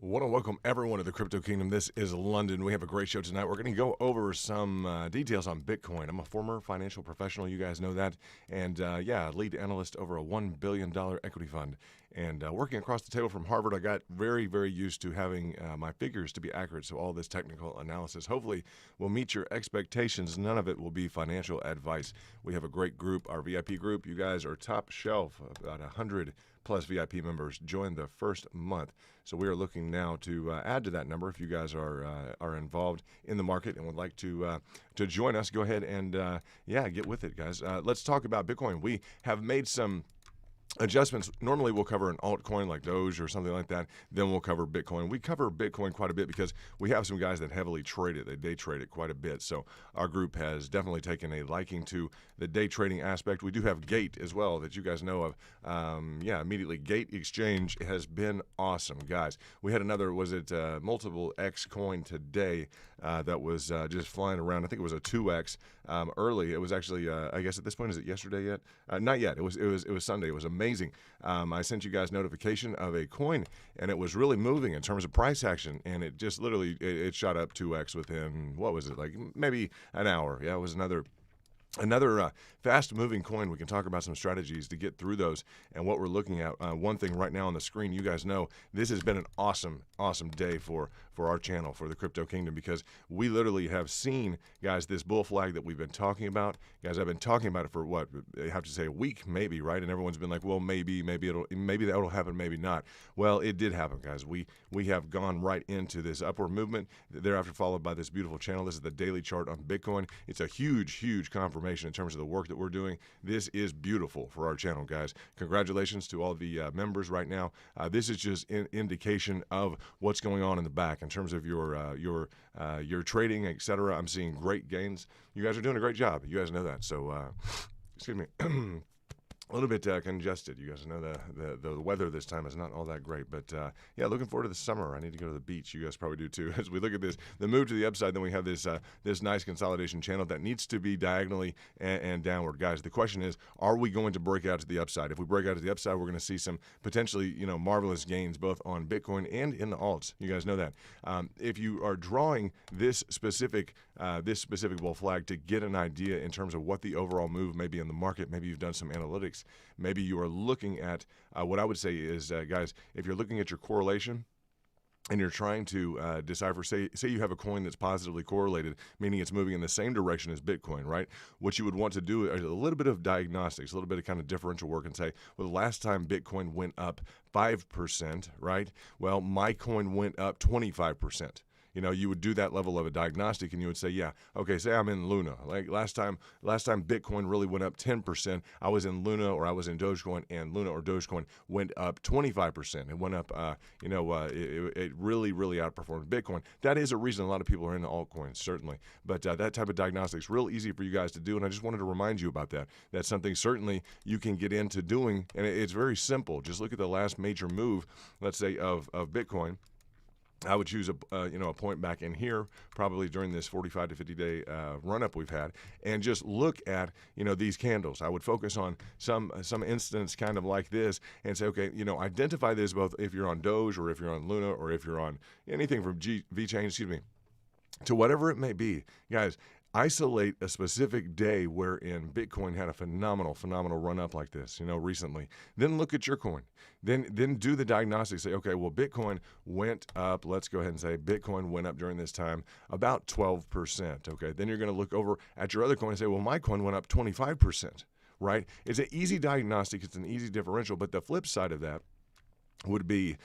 Want to welcome everyone to the Crypto Kingdom. This is London. We have a great show tonight. We're going to go over some details on Bitcoin. I'm a former financial professional. You guys know that. And lead analyst over a $1 billion equity fund. And working across the table from Harvard, I got very, very used to having my figures to be accurate. So all this technical analysis hopefully will meet your expectations. None of it will be financial advice. We have a great group, our VIP group. You guys are top shelf, about 100 plus VIP members joined the first month. So we are looking now to add to that number. If you guys are involved in the market and would like to join us, go ahead and get with it, guys. Let's talk about Bitcoin. We have made some adjustments. Normally we'll cover an altcoin like Doge or something like that. Then we'll cover Bitcoin. We cover Bitcoin quite a bit because we have some guys that heavily trade it. They day trade it quite a bit. So our group has definitely taken a liking to the day trading aspect. We do have Gate as well that you guys know of. Immediately Gate Exchange has been awesome, guys. We had another, multiple X coin today that was just flying around. I think it was a 2X early. It was actually, I guess at this point, is it yesterday yet? Not yet. It was Sunday. It was amazing. I sent you guys notification of a coin, and it was really moving in terms of price action, and it just literally it shot up 2X within, what was it, like maybe an hour. Yeah, it was another fast-moving coin. We can talk about some strategies to get through those and what we're looking at. One thing right now on the screen, you guys know this has been an awesome day for our channel, for the Crypto Kingdom, because we literally have seen, guys, this bull flag that we've been talking about. Guys, I've been talking about it for what, I have to say a week maybe, right? And everyone's been like, well, maybe that'll happen, maybe not. Well, it did happen, guys. We have gone right into this upward movement, thereafter followed by this beautiful channel. This is the daily chart on Bitcoin. It's a huge confirmation in terms of the work that we're doing. This is beautiful for our channel, guys. Congratulations to all the members right now. This is just an indication of what's going on in the back in terms of your trading, etc. I'm seeing great gains. You guys are doing a great job. You guys know that. So, excuse me. A little bit congested. You guys know the weather this time is not all that great. But, looking forward to the summer. I need to go to the beach. You guys probably do too. As we look at this, the move to the upside, then we have this nice consolidation channel that needs to be diagonally and downward. Guys, the question is, are we going to break out to the upside? If we break out to the upside, we're going to see some potentially, marvelous gains both on Bitcoin and in the alts. You guys know that. If you are drawing this specific bull flag to get an idea in terms of what the overall move may be in the market, maybe you've done some analytics. Maybe you are looking at what I would say is, guys, if you're looking at your correlation and you're trying to decipher, say you have a coin that's positively correlated, meaning it's moving in the same direction as Bitcoin, right? What you would want to do is a little bit of diagnostics, a little bit of kind of differential work and say, well, the last time Bitcoin went up 5%, right? Well, my coin went up 25%. You would do that level of a diagnostic and you would say, yeah, okay, say I'm in Luna. Like last time Bitcoin really went up 10%. I was in Luna or I was in Dogecoin, and Luna or Dogecoin went up 25%. It went up, it really outperformed Bitcoin. That is a reason a lot of people are into altcoins, certainly. But that type of diagnostic is real easy for you guys to do, and I just wanted to remind you about that. That's something certainly you can get into doing, and it's very simple. Just look at the last major move, let's say, of Bitcoin. I would choose a point back in here, probably during this 45 to 50 day run-up we've had, and just look at these candles. I would focus on some instance kind of like this and say, okay, identify this both if you're on Doge or if you're on Luna or if you're on anything from VeChain, to whatever it may be, guys. Isolate a specific day wherein Bitcoin had a phenomenal run up like this, recently. Then look at your coin. Then do the diagnostics. Say, okay, well, Bitcoin went up. Let's go ahead and say Bitcoin went up during this time about 12%. Okay, then you're going to look over at your other coin and say, well, my coin went up 25%. Right? It's an easy diagnostic. It's an easy differential. But the flip side of that would be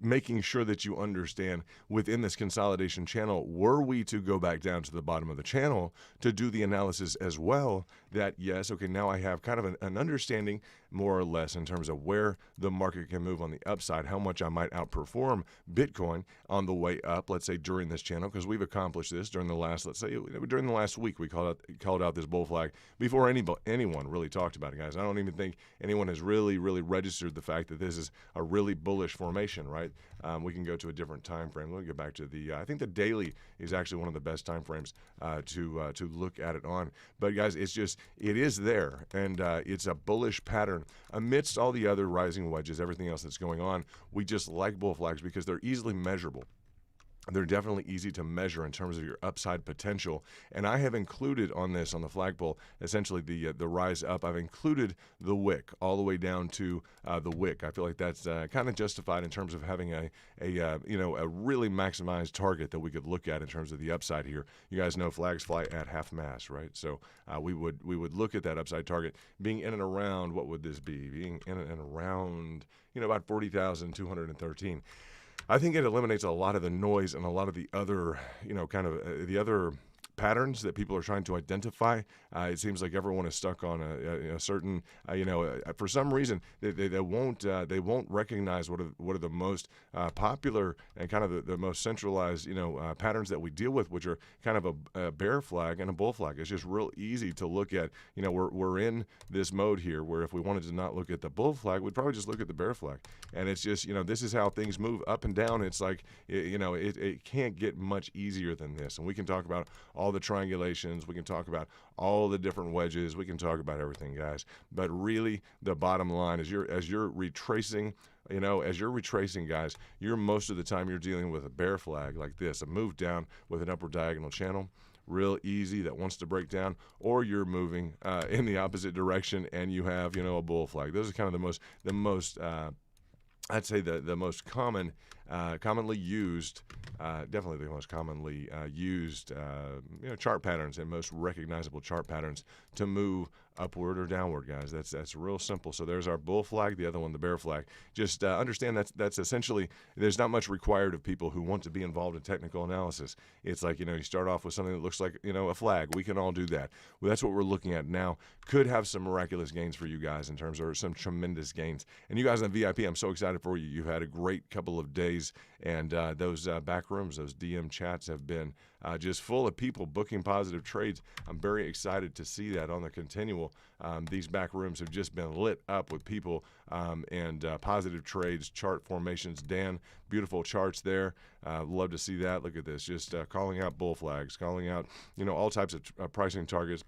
making sure that you understand within this consolidation channel, were we to go back down to the bottom of the channel to do the analysis as well, that yes, okay, now I have kind of an understanding more or less in terms of where the market can move on the upside, how much I might outperform Bitcoin on the way up, let's say during this channel, because we've accomplished this during the last, during the last week, we called out this bull flag before anyone really talked about it, guys. I don't even think anyone has really registered the fact that this is a really bullish formation, right? it, we can go to a different time frame. Let me go back to the. I think the daily is actually one of the best time frames to look at it on. But guys, it is there, and it's a bullish pattern amidst all the other rising wedges, everything else that's going on. We just like bull flags because they're easily measurable. They're definitely easy to measure in terms of your upside potential. And I have included on this, on the flagpole, essentially the rise up. I've included the wick all the way down to the wick. I feel like that's kind of justified in terms of having a really maximized target that we could look at in terms of the upside here. You guys know flags fly at half mast, right? So we would look at that upside target being in and around, what would this be? Being in and around, about 40,213. I think it eliminates a lot of the noise and a lot of the other, the other patterns that people are trying to identify. It seems like everyone is stuck on a certain, for some reason they won't recognize what are the most popular and kind of the most centralized, patterns that we deal with, which are kind of a bear flag and a bull flag. It's just real easy to look at. We're in this mode here where if we wanted to not look at the bull flag, we'd probably just look at the bear flag. And it's just, this is how things move up and down. It's like, it can't get much easier than this. And we can talk about all the triangulations. We can talk about all the different wedges. We can talk about everything, guys. But really, the bottom line is as you're retracing, guys, most of the time you're dealing with a bear flag like this, a move down with an upward diagonal channel. Real easy that wants to break down, or you're moving in the opposite direction and you have, a bull flag. Those are kind of the most I'd say the most commonly used, definitely the most commonly used, chart patterns and most recognizable chart patterns to move upward or downward, guys. That's real simple. So there's our bull flag, the other one, the bear flag. Just understand that's essentially, there's not much required of people who want to be involved in technical analysis. It's like, you start off with something that looks like, a flag. We can all do that. Well, that's what we're looking at now. Could have some miraculous gains for you guys in terms of some tremendous gains. And you guys on VIP, I'm so excited for you. You've had a great couple of days, and those back rooms, those DM chats have been just full of people booking positive trades. I'm very excited to see that on the continual. These back rooms have just been lit up with people and positive trades, chart formations. Dan, beautiful charts there. Love to see that. Look at this. Just calling out bull flags, calling out, all types of pricing targets.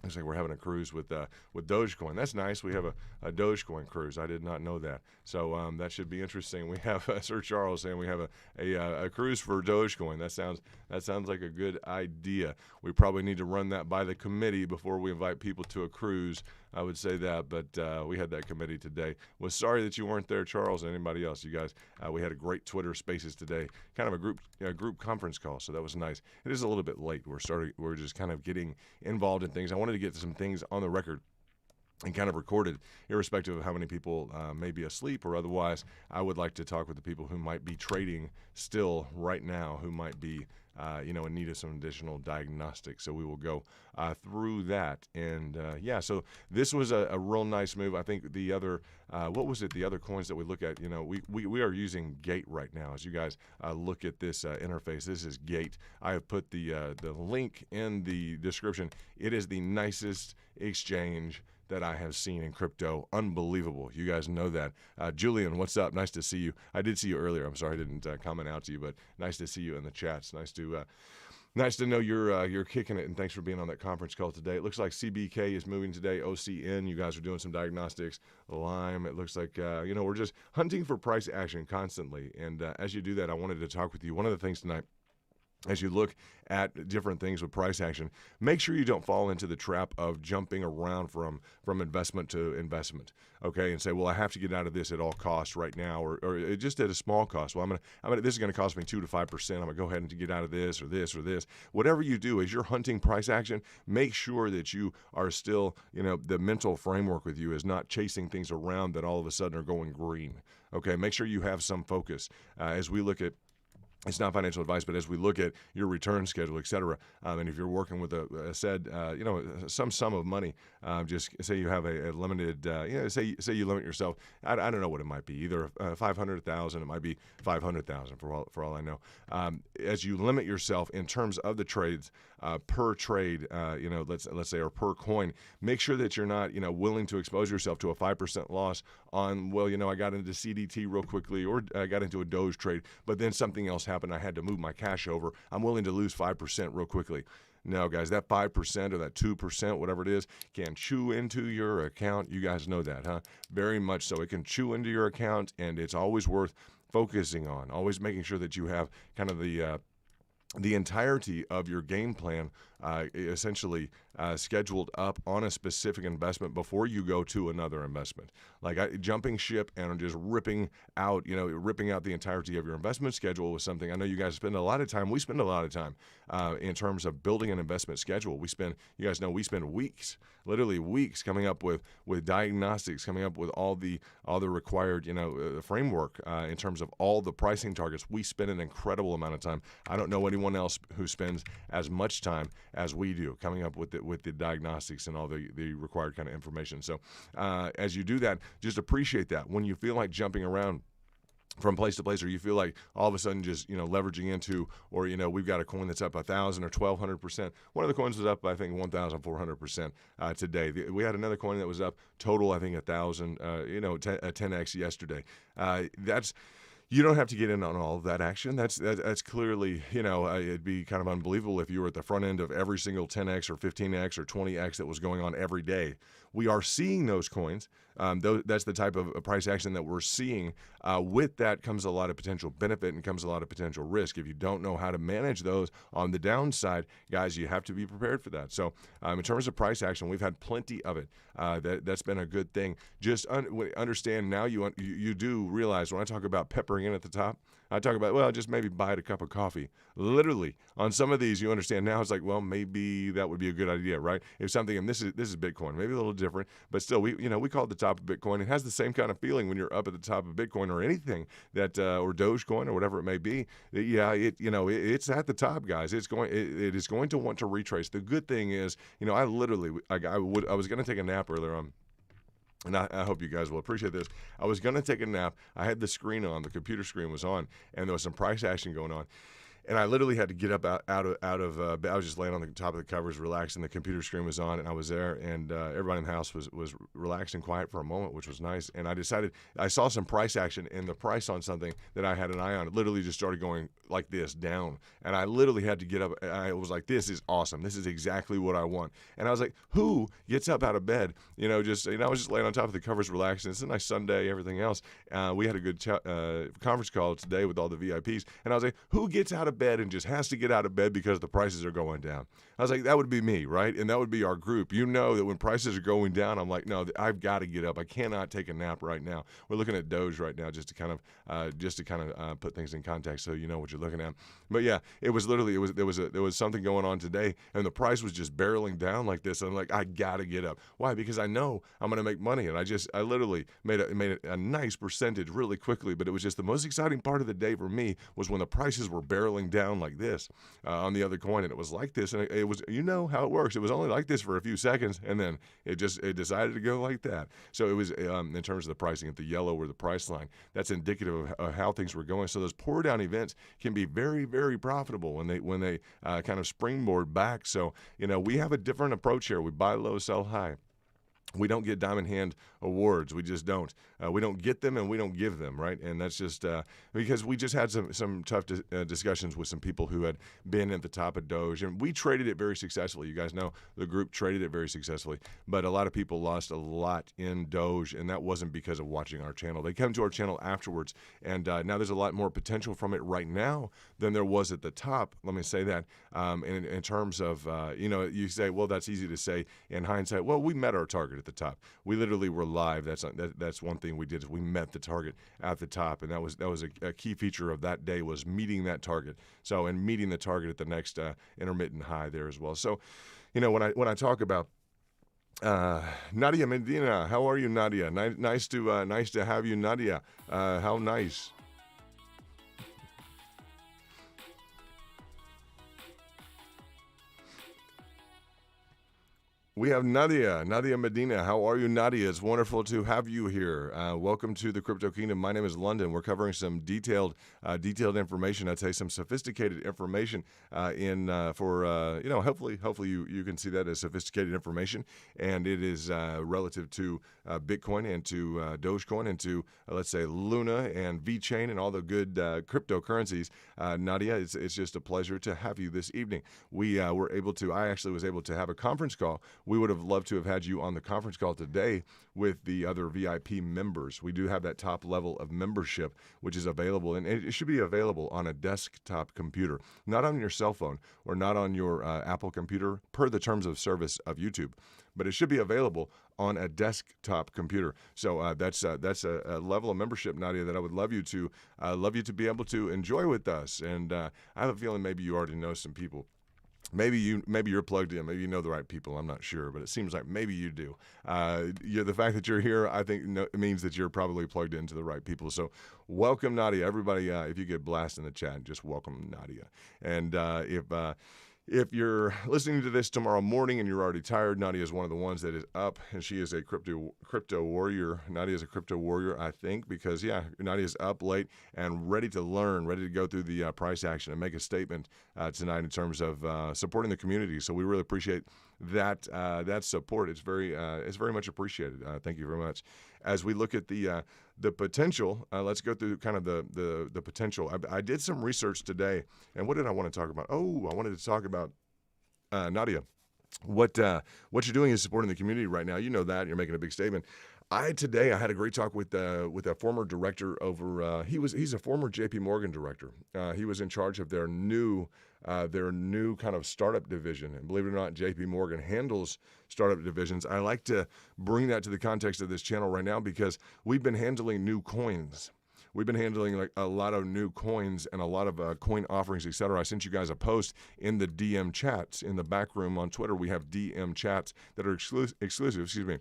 Looks like we're having a cruise with Dogecoin. That's nice. We have a Dogecoin cruise. I did not know that. So that should be interesting. We have Sir Charles saying we have a cruise for Dogecoin. That sounds like a good idea. We probably need to run that by the committee before we invite people to a cruise. I would say that, but we had that committee today. Was sorry that you weren't there, Charles, and anybody else. You guys, we had a great Twitter Spaces today, kind of a group conference call, so that was nice. It is a little bit late. We're just kind of getting involved in things. I wanted to get some things on the record and kind of recorded, irrespective of how many people may be asleep or otherwise. I would like to talk with the people who might be trading still right now, who might be in need of some additional diagnostics. So we will go through that. And so this was a real nice move. I think the other, the other coins that we look at, we are using Gate right now. As you guys look at this interface, this is Gate. I have put the link in the description. It is the nicest exchange that I have seen in crypto. Unbelievable. You guys know that. Julian, what's up? Nice to see you. I did see you earlier. I'm sorry I didn't comment out to you, but nice to see you in the chats. Nice to know you're kicking it, and thanks for being on that conference call today. It looks like CBK is moving today. OCN, you guys are doing some diagnostics. Lime, it looks like we're just hunting for price action constantly. And as you do that, I wanted to talk with you. One of the things tonight, as you look at different things with price action, make sure you don't fall into the trap of jumping around from investment to investment, okay? And say, well, I have to get out of this at all costs right now, or just at a small cost. Well, this is going to cost me 2 to 5%. I'm going to go ahead and get out of this or this or this. Whatever you do, as you're hunting price action, make sure that you are still, the mental framework with you is not chasing things around that all of a sudden are going green, okay? Make sure you have some focus as we look at. It's not financial advice, but as we look at your return schedule, et cetera, and if you're working with some sum of money, just say you have a limited, say you limit yourself. I don't know what it might be, either 500,000, it might be 500,000 for all I know. As you limit yourself in terms of the trades per trade, let's say, or per coin, make sure that you're not willing to expose yourself to a 5% loss on, well, I got into CDT real quickly, or I got into a Doge trade, but then something else happened. I had to move my cash over. I'm willing to lose 5% real quickly. No, guys, that 5% or that 2%, whatever it is, can chew into your account. You guys know that, huh? Very much so. It can chew into your account, and it's always worth focusing on, always making sure that you have kind of the entirety of your game plan essentially scheduled up on a specific investment before you go to another investment. Like jumping ship and just ripping out the entirety of your investment schedule was something I know you guys spend a lot of time. We spend a lot of time in terms of building an investment schedule. You guys know we spend weeks, literally weeks, coming up with diagnostics, coming up with all the required framework in terms of all the pricing targets. We spend an incredible amount of time. I don't know anyone else who spends as much time as we do coming up with the diagnostics and all the required kind of information. So as you do that, just appreciate that. When you feel like jumping around from place to place, or you feel like all of a sudden just leveraging into, or we've got a coin that's up 1,000 or 1,200%. One of the coins was up, I think, 1,400% today. We had another coin that was up total, I think, 1,000, 10x yesterday. You don't have to get in on all of that action. That's clearly, it'd be kind of unbelievable if you were at the front end of every single 10x or 15x or 20x that was going on every day. We are seeing those coins. That's the type of price action that we're seeing. With that comes a lot of potential benefit and comes a lot of potential risk. If you don't know how to manage those on the downside, guys, you have to be prepared for that. So in terms of price action, we've had plenty of it. That's been a good thing. Just understand now you do realize when I talk about peppering in at the top, I talk about, well, just maybe buy it a cup of coffee. Literally, on some of these, you understand now, it's like, well, maybe that would be a good idea, right? If something, and this is Bitcoin, maybe a little different, but still, we call it the top of Bitcoin. It has the same kind of feeling when you're up at the top of Bitcoin or anything that, or Dogecoin or whatever it may be. It's at the top, guys. It is going to want to retrace. The good thing is, I was going to take a nap earlier on. And I hope you guys will appreciate this. I was going to take a nap. I had the screen on. The computer screen was on, and there was some price action going on. And I literally had to get up out of bed. I was just laying on the top of the covers, relaxing. The computer screen was on, and I was there, and everybody in the house was relaxed and quiet for a moment, which was nice. And I saw some price action, and the price on something that I had an eye on, it literally just started going like this, down. And I literally had to get up. I was like, this is awesome. This is exactly what I want. And I was like, who gets up out of bed? I was just laying on top of the covers, relaxing. It's a nice Sunday, everything else. We had a good conference call today with all the VIPs. And I was like, who gets out of bed and just has to get out of bed because the prices are going down? I was like, that would be me, right? And that would be our group. That when prices are going down, I'm like, no, I've got to get up. I cannot take a nap right now. We're looking at Doge right now just to kind of put things in context so you know what you're looking at. But yeah, it was literally there was something going on today, and the price was just barreling down like this. And I'm like, I got to get up. Why? Because I know I'm going to make money, and I literally made a nice percentage really quickly. But it was just the most exciting part of the day for me was when the prices were barreling down like this on the other coin, and it was like this, and it was, how it works. It was only like this for a few seconds, and then it decided to go like that. So it was in terms of the pricing at the yellow or the price line, that's indicative of how things were going. So those pour down events can be very, very profitable when they kind of springboard back. So we have a different approach here. We buy low, sell high. We don't get diamond hand awards. We just don't. We don't get them, and we don't give them, right? And that's just because we just had some tough discussions with some people who had been at the top of Doge, and we traded it very successfully. You guys know the group traded it very successfully, but a lot of people lost a lot in Doge, and that wasn't because of watching our channel. They come to our channel afterwards, and now there's a lot more potential from it right now than there was at the top. Let me say that. In terms of, you say, well, that's easy to say in hindsight. Well, we met our target at the top. We literally were live. That's one thing we did, is we met the target at the top, and that was a key feature of that day, was meeting that target. So, and meeting the target at the next intermittent high there as well. So, when I talk about Nadia Medina, how are you, Nadia? Nice to have you, Nadia. How nice. We have Nadia Medina. How are you, Nadia? It's wonderful to have you here. Welcome to the Crypto Kingdom. My name is London. We're covering some detailed information. I'd say some sophisticated information hopefully you can see that as sophisticated information, and it is relative to Bitcoin and to Dogecoin and to let's say Luna and VeChain and all the good cryptocurrencies. Nadia, it's just a pleasure to have you this evening. I actually was able to have a conference call. We would have loved to have had you on the conference call today with the other VIP members. We do have that top level of membership, which is available, and it should be available on a desktop computer, not on your cell phone or not on your Apple computer, per the terms of service of YouTube. But it should be available on a desktop computer. So that's a level of membership, Nadia, that I would love you to be able to enjoy with us. And I have a feeling maybe you already know some people. Maybe you're plugged in. Maybe you know the right people. I'm not sure, but it seems like maybe you do. The fact that you're here, I think, means that you're probably plugged into the right people. So, welcome, Nadia. Everybody, if you get blasted in the chat, just welcome Nadia. And if you're listening to this tomorrow morning and you're already tired, Nadia is one of the ones that is up, and she is a crypto warrior. Nadia is a crypto warrior, I think, because Nadia is up late and ready to learn, ready to go through the price action and make a statement tonight in terms of supporting the community. So we really appreciate that support. It's very much appreciated. Thank you very much. As we look at the potential, let's go through kind of the potential. I did some research today, and what did I want to talk about? Oh, I wanted to talk about Nadia. What you're doing is supporting the community right now. You know that. You're making a big statement. Today I had a great talk with a former director over. He's a former J.P. Morgan director. He was in charge of their new kind of startup division. And believe it or not, J.P. Morgan handles startup divisions. I like to bring that to the context of this channel right now because we've been handling new coins. We've been handling like a lot of new coins and a lot of coin offerings, etc. I sent you guys a post in the DM chats in the back room on Twitter. We have DM chats that are exclusive.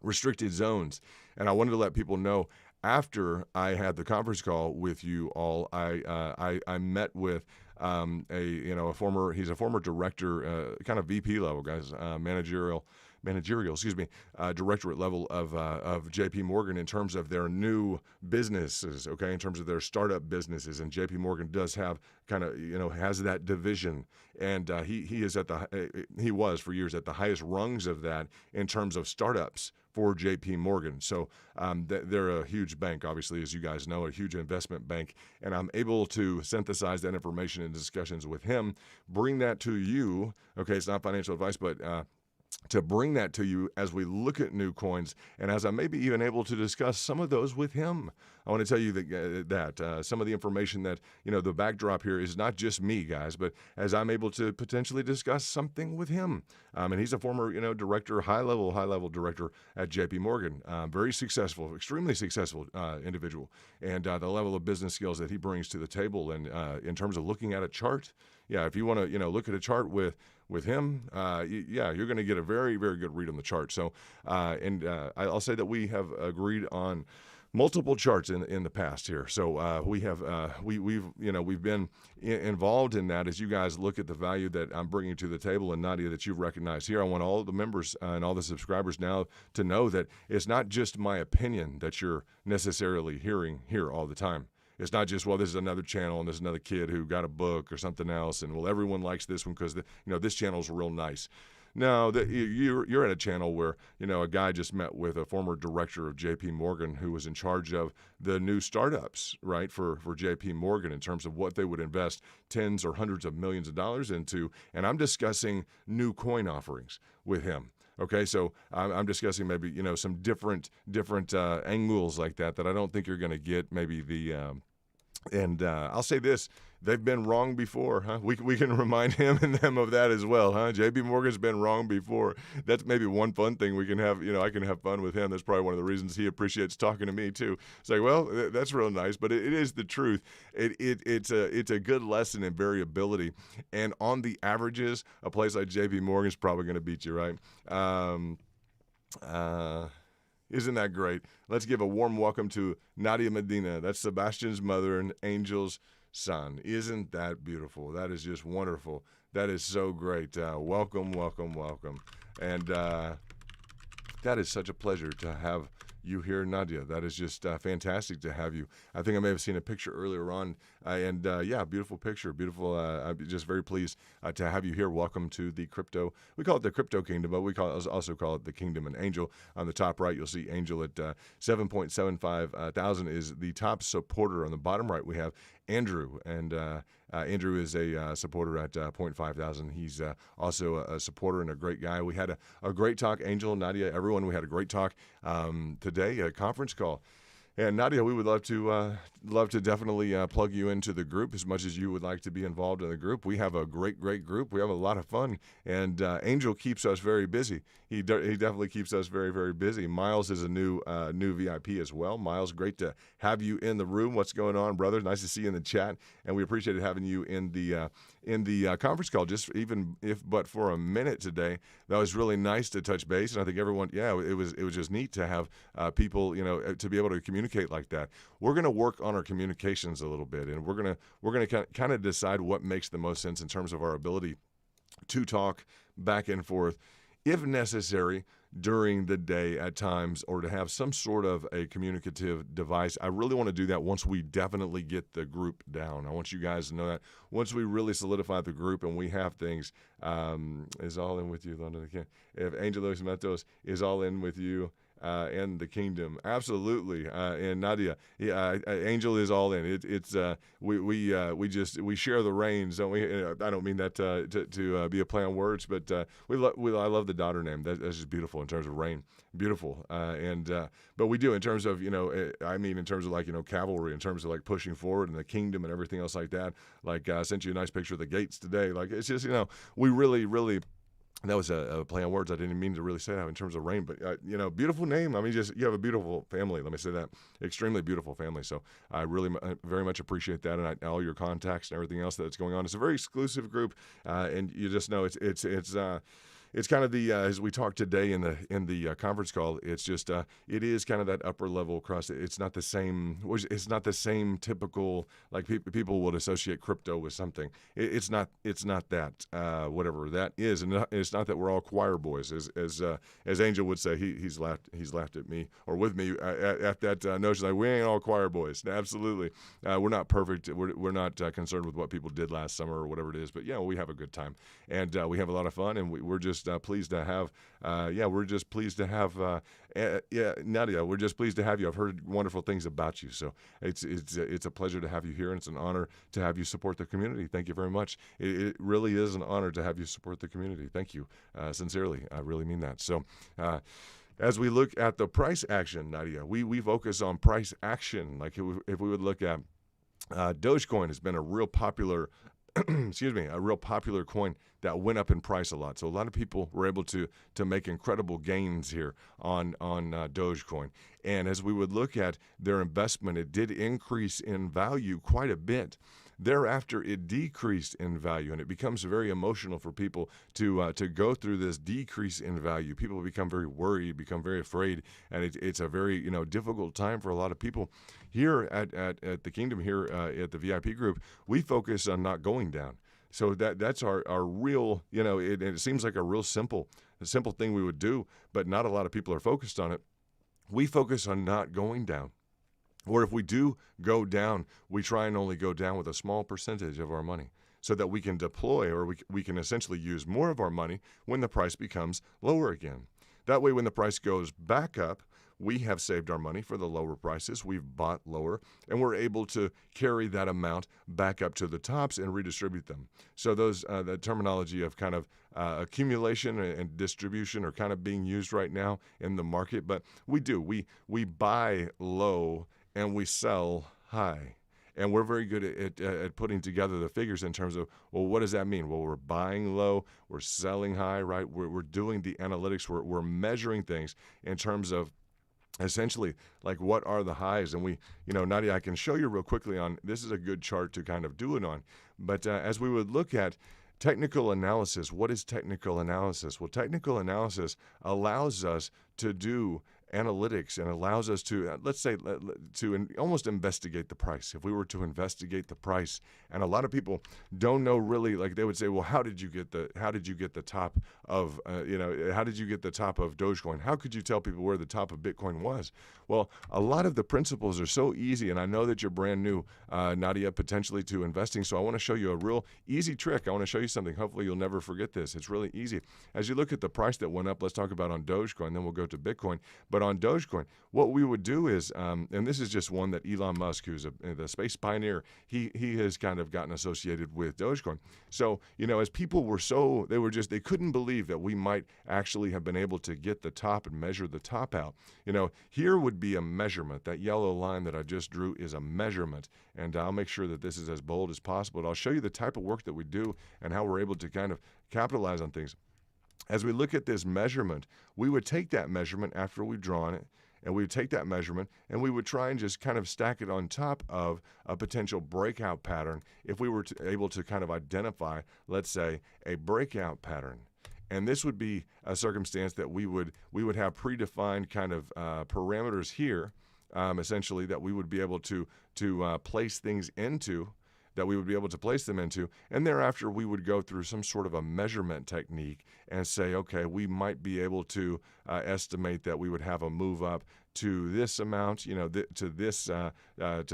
Restricted zones. And I wanted to let people know after I had the conference call with you all, I met with a former director, kind of VP level guys, managerial, directorate level of JP Morgan in terms of their new businesses, okay, in terms of their startup businesses. And JP Morgan does have has that division. And he was for years at the highest rungs of that in terms of startups for JP Morgan. So they're a huge bank, obviously, as you guys know, a huge investment bank. And I'm able to synthesize that information in discussions with him, bring that to you. Okay, it's not financial advice, but to bring that to you as we look at new coins, and as I may be even able to discuss some of those with him. I want to tell you that some of the information that, the backdrop here is not just me, guys, but as I'm able to potentially discuss something with him. And he's a former, director, high level director at JP Morgan. Very successful, extremely successful individual. And the level of business skills that he brings to the table, and in terms of looking at a chart, if you want to, look at a chart with him, you're going to get a very, very good read on the chart. So, I'll say that we have agreed on multiple charts in the past here. So we've been involved in that as you guys look at the value that I'm bringing to the table, and Nadia, that you've recognized here. I want all the members and all the subscribers now to know that it's not just my opinion that you're necessarily hearing here all the time. It's not just, well, this is another channel and there's another kid who got a book or something else, and well, everyone likes this one because this channel is real nice. No, that you're at a channel where a guy just met with a former director of J.P. Morgan who was in charge of the new startups, right, for J.P. Morgan in terms of what they would invest tens or hundreds of millions of dollars into, and I'm discussing new coin offerings with him. Okay, so I'm discussing maybe some different angles like that I don't think you're going to get. Maybe I'll say this: they've been wrong before, huh? We can remind him and them of that as well, huh? JP Morgan's been wrong before. That's maybe one fun thing we can have. I can have fun with him. That's probably one of the reasons he appreciates talking to me too. It's like, well, that's real nice, but it is the truth. It's a good lesson in variability, and on the averages, a place like JP Morgan's probably going to beat you, right? Isn't that great? Let's give a warm welcome to Nadia Medina. That's Sebastian's mother and Angel's son. Isn't that beautiful? That is just wonderful. That is so great. Welcome, welcome, welcome. And that is such a pleasure to have you here, Nadia. That is just fantastic to have you. I think I may have seen a picture earlier on, and yeah, beautiful picture, beautiful. I'm just very pleased to have you here. Welcome to the crypto. We call it the Crypto Kingdom, but we also call it the Kingdom and Angel. On the top right, you'll see Angel at 7.75 thousand is the top supporter. On the bottom right, we have Andrew, and Andrew is a supporter at 0.5 thousand. He's also a supporter and a great guy. We had a great talk, Angel, Nadia, everyone. We had a great talk today, a conference call. And Nadia, we would love to definitely plug you into the group as much as you would like to be involved in the group. We have a great group. We have a lot of fun, and Angel keeps us very busy. He definitely keeps us very, very busy. Miles is a new VIP as well. Miles, great to have you in the room. What's going on, brother? Nice to see you in the chat, and we appreciated having you in the conference call. Just even if but for a minute today, that was really nice to touch base. And I think everyone, yeah, it was just neat to have people, to be able to communicate like that. We're going to work on our communications a little bit, and we're going to kind of decide what makes the most sense in terms of our ability to talk back and forth, if necessary, during the day at times, or to have some sort of a communicative device. I really want to do that once we definitely get the group down. I want you guys to know that once we really solidify the group and we have things, is all in with you, London again. If Angel Los Matos is all in with you, and the kingdom, absolutely. And Nadia, Angel is all in. We share the reins, don't we? I don't mean that to be a play on words, but I love the daughter name. That's just beautiful in terms of reign, beautiful. But we do in terms of in terms of cavalry, in terms of like pushing forward and the kingdom and everything else like that. Like I sent you a nice picture of the gates today. Like it's just we really. That was a play on words. I didn't mean to really say that in terms of rain, but beautiful name. I mean, you have a beautiful family. Let me say that, extremely beautiful family. So I really very much appreciate that, and all your contacts and everything else that's going on. It's a very exclusive group, and you just know it's kind of the as we talked today in the conference call. It's just it is kind of that upper level across. It's not the same. It's not the same typical like people would associate crypto with something. It's not that whatever that is, and it's not that we're all choir boys as Angel would say. He's laughed at me or with me at that notion like we ain't all choir boys. Absolutely, we're not perfect. We're not concerned with what people did last summer or whatever it is. But yeah, we have a good time, and we have a lot of fun, and we're just pleased to have, we're just pleased to have, Nadia, we're just pleased to have you. I've heard wonderful things about you. So it's a pleasure to have you here, and it's an honor to have you support the community. Thank you very much. It really is an honor to have you support the community. Thank you, sincerely. I really mean that. So, as we look at the price action, Nadia, we focus on price action. Like if we would look at Dogecoin has been a real popular a real popular coin that went up in price a lot. So a lot of people were able to make incredible gains here on Dogecoin. And as we would look at their investment, it did increase in value quite a bit. Thereafter, it decreased in value, and it becomes very emotional for people to go through this decrease in value. People become very worried, become very afraid, and it's a very difficult time for a lot of people. Here at the Kingdom, here at the VIP group, we focus on not going down. So that's our real, it seems like a real simple thing we would do, but not a lot of people are focused on it. We focus on not going down. Or if we do go down, we try and only go down with a small percentage of our money so that we can deploy, or we can essentially use more of our money when the price becomes lower again. That way, when the price goes back up, we have saved our money for the lower prices. We've bought lower, and we're able to carry that amount back up to the tops and redistribute them. So those the terminology of kind of accumulation and distribution are kind of being used right now in the market. But we buy low and we sell high. And we're very good at putting together the figures in terms of, well, what does that mean? Well, we're buying low, we're selling high, right? We're doing the analytics, we're measuring things in terms of essentially like what are the highs. And we, Nadia, I can show you real quickly on, this is a good chart to kind of do it on. But as we would look at technical analysis, what is technical analysis? Well, technical analysis allows us to do analytics and allows us to, let's say, almost investigate the price. If we were to investigate the price, and a lot of people don't know really, like they would say, well, how did you get the top of, how did you get the top of Dogecoin? How could you tell people where the top of Bitcoin was? Well, a lot of the principles are so easy, and I know that you're brand new, Nadia, potentially to investing, so I want to show you a real easy trick. I want to show you something. Hopefully you'll never forget this. It's really easy. As you look at the price that went up, let's talk about on Dogecoin, then we'll go to Bitcoin. But on Dogecoin, what we would do is, and this is just one that Elon Musk, who's the space pioneer, he has kind of gotten associated with Dogecoin. So, as people were they couldn't believe that we might actually have been able to get the top and measure the top out. Here would be a measurement. That yellow line that I just drew is a measurement. And I'll make sure that this is as bold as possible. But I'll show you the type of work that we do and how we're able to kind of capitalize on things. As we look at this measurement, we would take that measurement after we've drawn it, and we would take that measurement and we would try and just kind of stack it on top of a potential breakout pattern if we were able to kind of identify, let's say, a breakout pattern. And this would be a circumstance that we would have predefined kind of parameters here, essentially, that we would be able to place things into, and thereafter we would go through some sort of a measurement technique and say, okay, we might be able to estimate that we would have a move up to this amount, to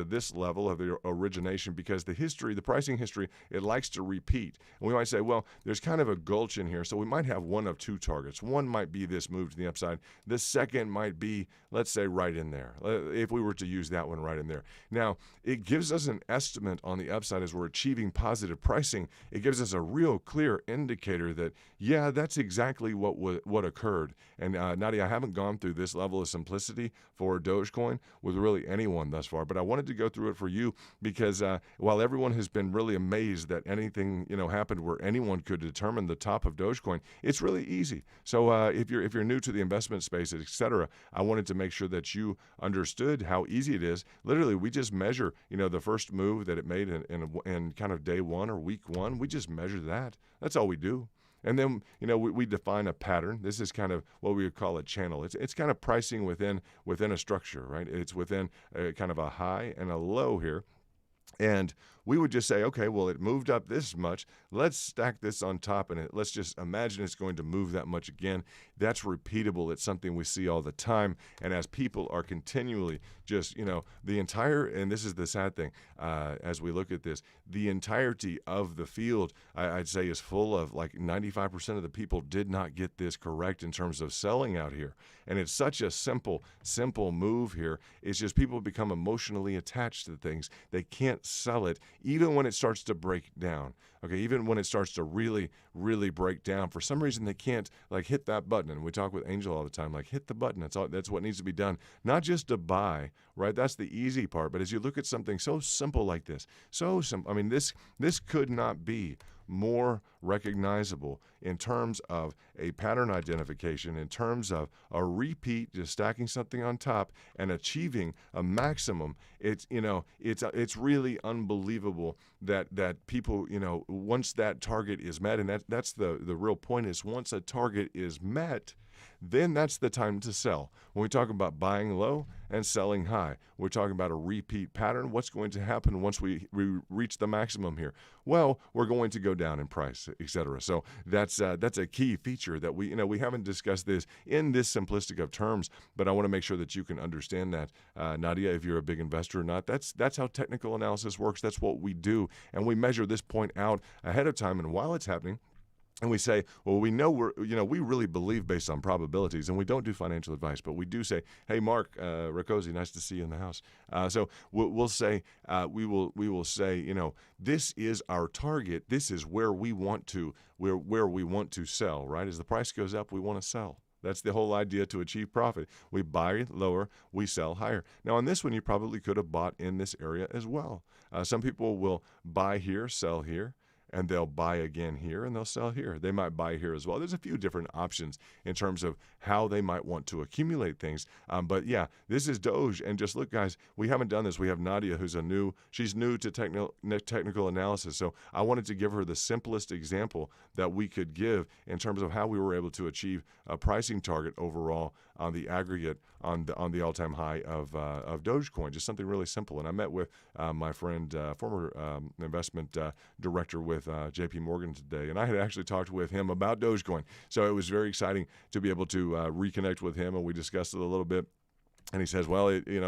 this level of the origination, because the pricing history, it likes to repeat. And we might say, well, there's kind of a gulch in here, so we might have one of two targets. One might be this move to the upside. The second might be, let's say, right in there, if we were to use that one right in there. Now, it gives us an estimate on the upside as we're achieving positive pricing. It gives us a real clear indicator that, yeah, that's exactly what occurred. And Nadia, I haven't gone through this level of simplicity for Dogecoin with really anyone thus far, but I wanted to go through it for you because while everyone has been really amazed that anything happened where anyone could determine the top of Dogecoin, it's really easy. So if you're new to the investment space, etc., I wanted to make sure that you understood how easy it is. Literally, we just measure the first move that it made in kind of day one or week one. We just measure that. That's all we do. And then, we define a pattern. This is kind of what we would call a channel. It's kind of pricing within a structure, right? It's within kind of a high and a low here. And we would just say, okay, well, it moved up this much. Let's stack this on top, and let's just imagine it's going to move that much again. That's repeatable. It's something we see all the time. And as people are continually just, the entire, and this is the sad thing, as we look at this, the entirety of the field, I'd say, is full of like 95% of the people did not get this correct in terms of selling out here. And it's such a simple move here. It's just people become emotionally attached to things. They can't sell it, even when it starts to break down. Okay, even when it starts to really, really break down, for some reason they can't hit that button. And we talk with Angel all the time, hit the button. That's what needs to be done. Not just to buy, right? That's the easy part. But as you look at something so simple like this, so simple. I mean, this could not be more recognizable in terms of a pattern identification, in terms of a repeat, just stacking something on top and achieving a maximum. It's really unbelievable that people, once that target is met, and that's the real point, is once a target is met, then that's the time to sell. When we talk about buying low and selling high, we're talking about a repeat pattern. What's going to happen once we reach the maximum here? Well, we're going to go down in price, etc. So that's a key feature that we haven't discussed this in this simplistic of terms, but I want to make sure that you can understand that, Nadia, if you're a big investor or not. That's how technical analysis works. That's what we do, and we measure this point out ahead of time, and while it's happening. And we say, well, we know we really believe based on probabilities, and we don't do financial advice, but we do say, hey, Mark Rakosi, nice to see you in the house. So we'll say, we will say, this is our target. This is where we want to sell, right? As the price goes up, we want to sell. That's the whole idea to achieve profit. We buy lower, we sell higher. Now, on this one, you probably could have bought in this area as well. Some people will buy here, sell here, and they'll buy again here, and they'll sell here. They might buy here as well. There's a few different options in terms of how they might want to accumulate things. But yeah, this is Doge. And just look, guys, we haven't done this. We have Nadia, who's she's new to technical analysis. So I wanted to give her the simplest example that we could give in terms of how we were able to achieve a pricing target overall on the aggregate on the all-time high of Dogecoin. Just something really simple. And I met with my friend, former investment director with J.P. Morgan today, and I had actually talked with him about Dogecoin. So it was very exciting to be able to reconnect with him, and we discussed it a little bit. And he says, well, we had a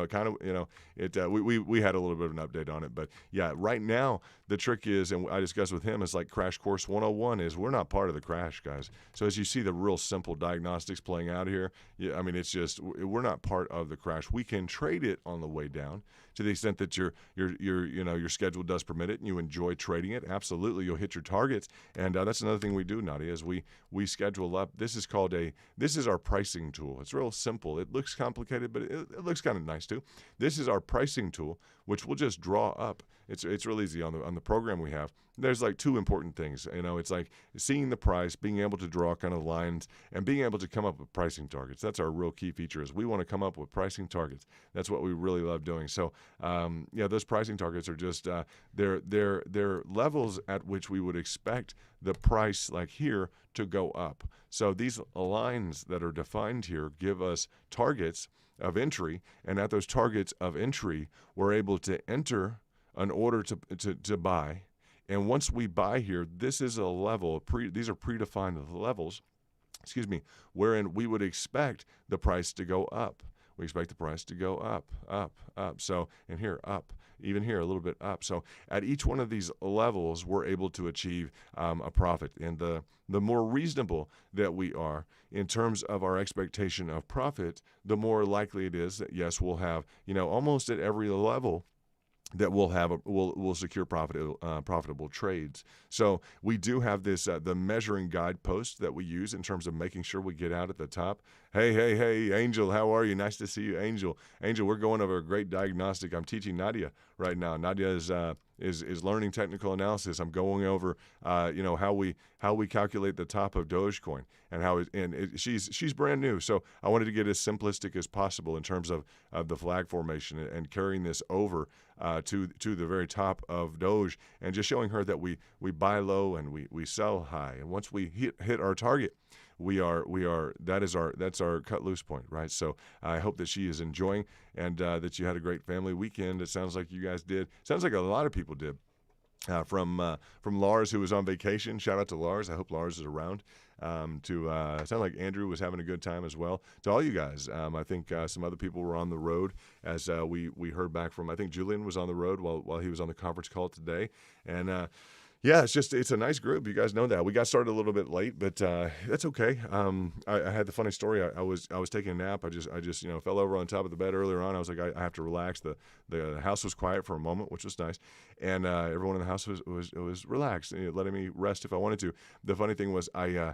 little bit of an update on it. But, yeah, right now the trick is, and I discussed with him, it's like Crash Course 101 is we're not part of the crash, guys. So as you see the real simple diagnostics playing out here, I mean, it's just we're not part of the crash. We can trade it on the way down to the extent that your schedule does permit it and you enjoy trading it. Absolutely, you'll hit your targets. And that's another thing we do, Nadia, is we schedule up. This is our pricing tool. It's real simple. It looks complicated, but it looks kind of nice too. This is our pricing tool, which we'll just draw up. It's real easy on the program we have. There's like two important things. It's like seeing the price, being able to draw kind of lines, and being able to come up with pricing targets. That's our real key feature. Is we want to come up with pricing targets. That's what we really love doing. So those pricing targets are just they're levels at which we would expect the price, like here, to go up. So these lines that are defined here give us targets of entry, and at those targets of entry, we're able to enter an order to buy. And once we buy here, this is a level, these are predefined levels, wherein we would expect the price to go up. We expect the price to go up, up, up. So, and here, up, even here, a little bit up. So at each one of these levels, we're able to achieve a profit. And the more reasonable that we are in terms of our expectation of profit, the more likely it is that, yes, we'll have, almost at every level, that we'll secure profitable trades. So we do have this the measuring guidepost that we use in terms of making sure we get out at the top. Hey, Angel, how are you? Nice to see you, Angel. Angel, we're going over a great diagnostic. I'm teaching Nadia right now. Nadia is learning technical analysis. I'm going over how we calculate the top of Dogecoin and she's brand new. So I wanted to get as simplistic as possible in terms of the flag formation and carrying this over to the very top of Doge, and just showing her that we buy low and we sell high, and once we hit our target, that's our cut loose point, right? So I hope that she is enjoying, and that you had a great family weekend. It sounds like you guys did. Sounds like a lot of people did. From Lars, who was on vacation. Shout out to Lars. I hope Lars is around. It sounded like Andrew was having a good time as well. To all you guys, I think some other people were on the road, as we heard back from. I think Julian was on the road while he was on the conference call today, and. Yeah, it's a nice group. You guys know that. We got started a little bit late, but that's okay. I had the funny story. I was taking a nap. I just fell over on top of the bed earlier on. I was like, I have to relax. The house was quiet for a moment, which was nice, and everyone in the house was relaxed, letting me rest if I wanted to. The funny thing was, I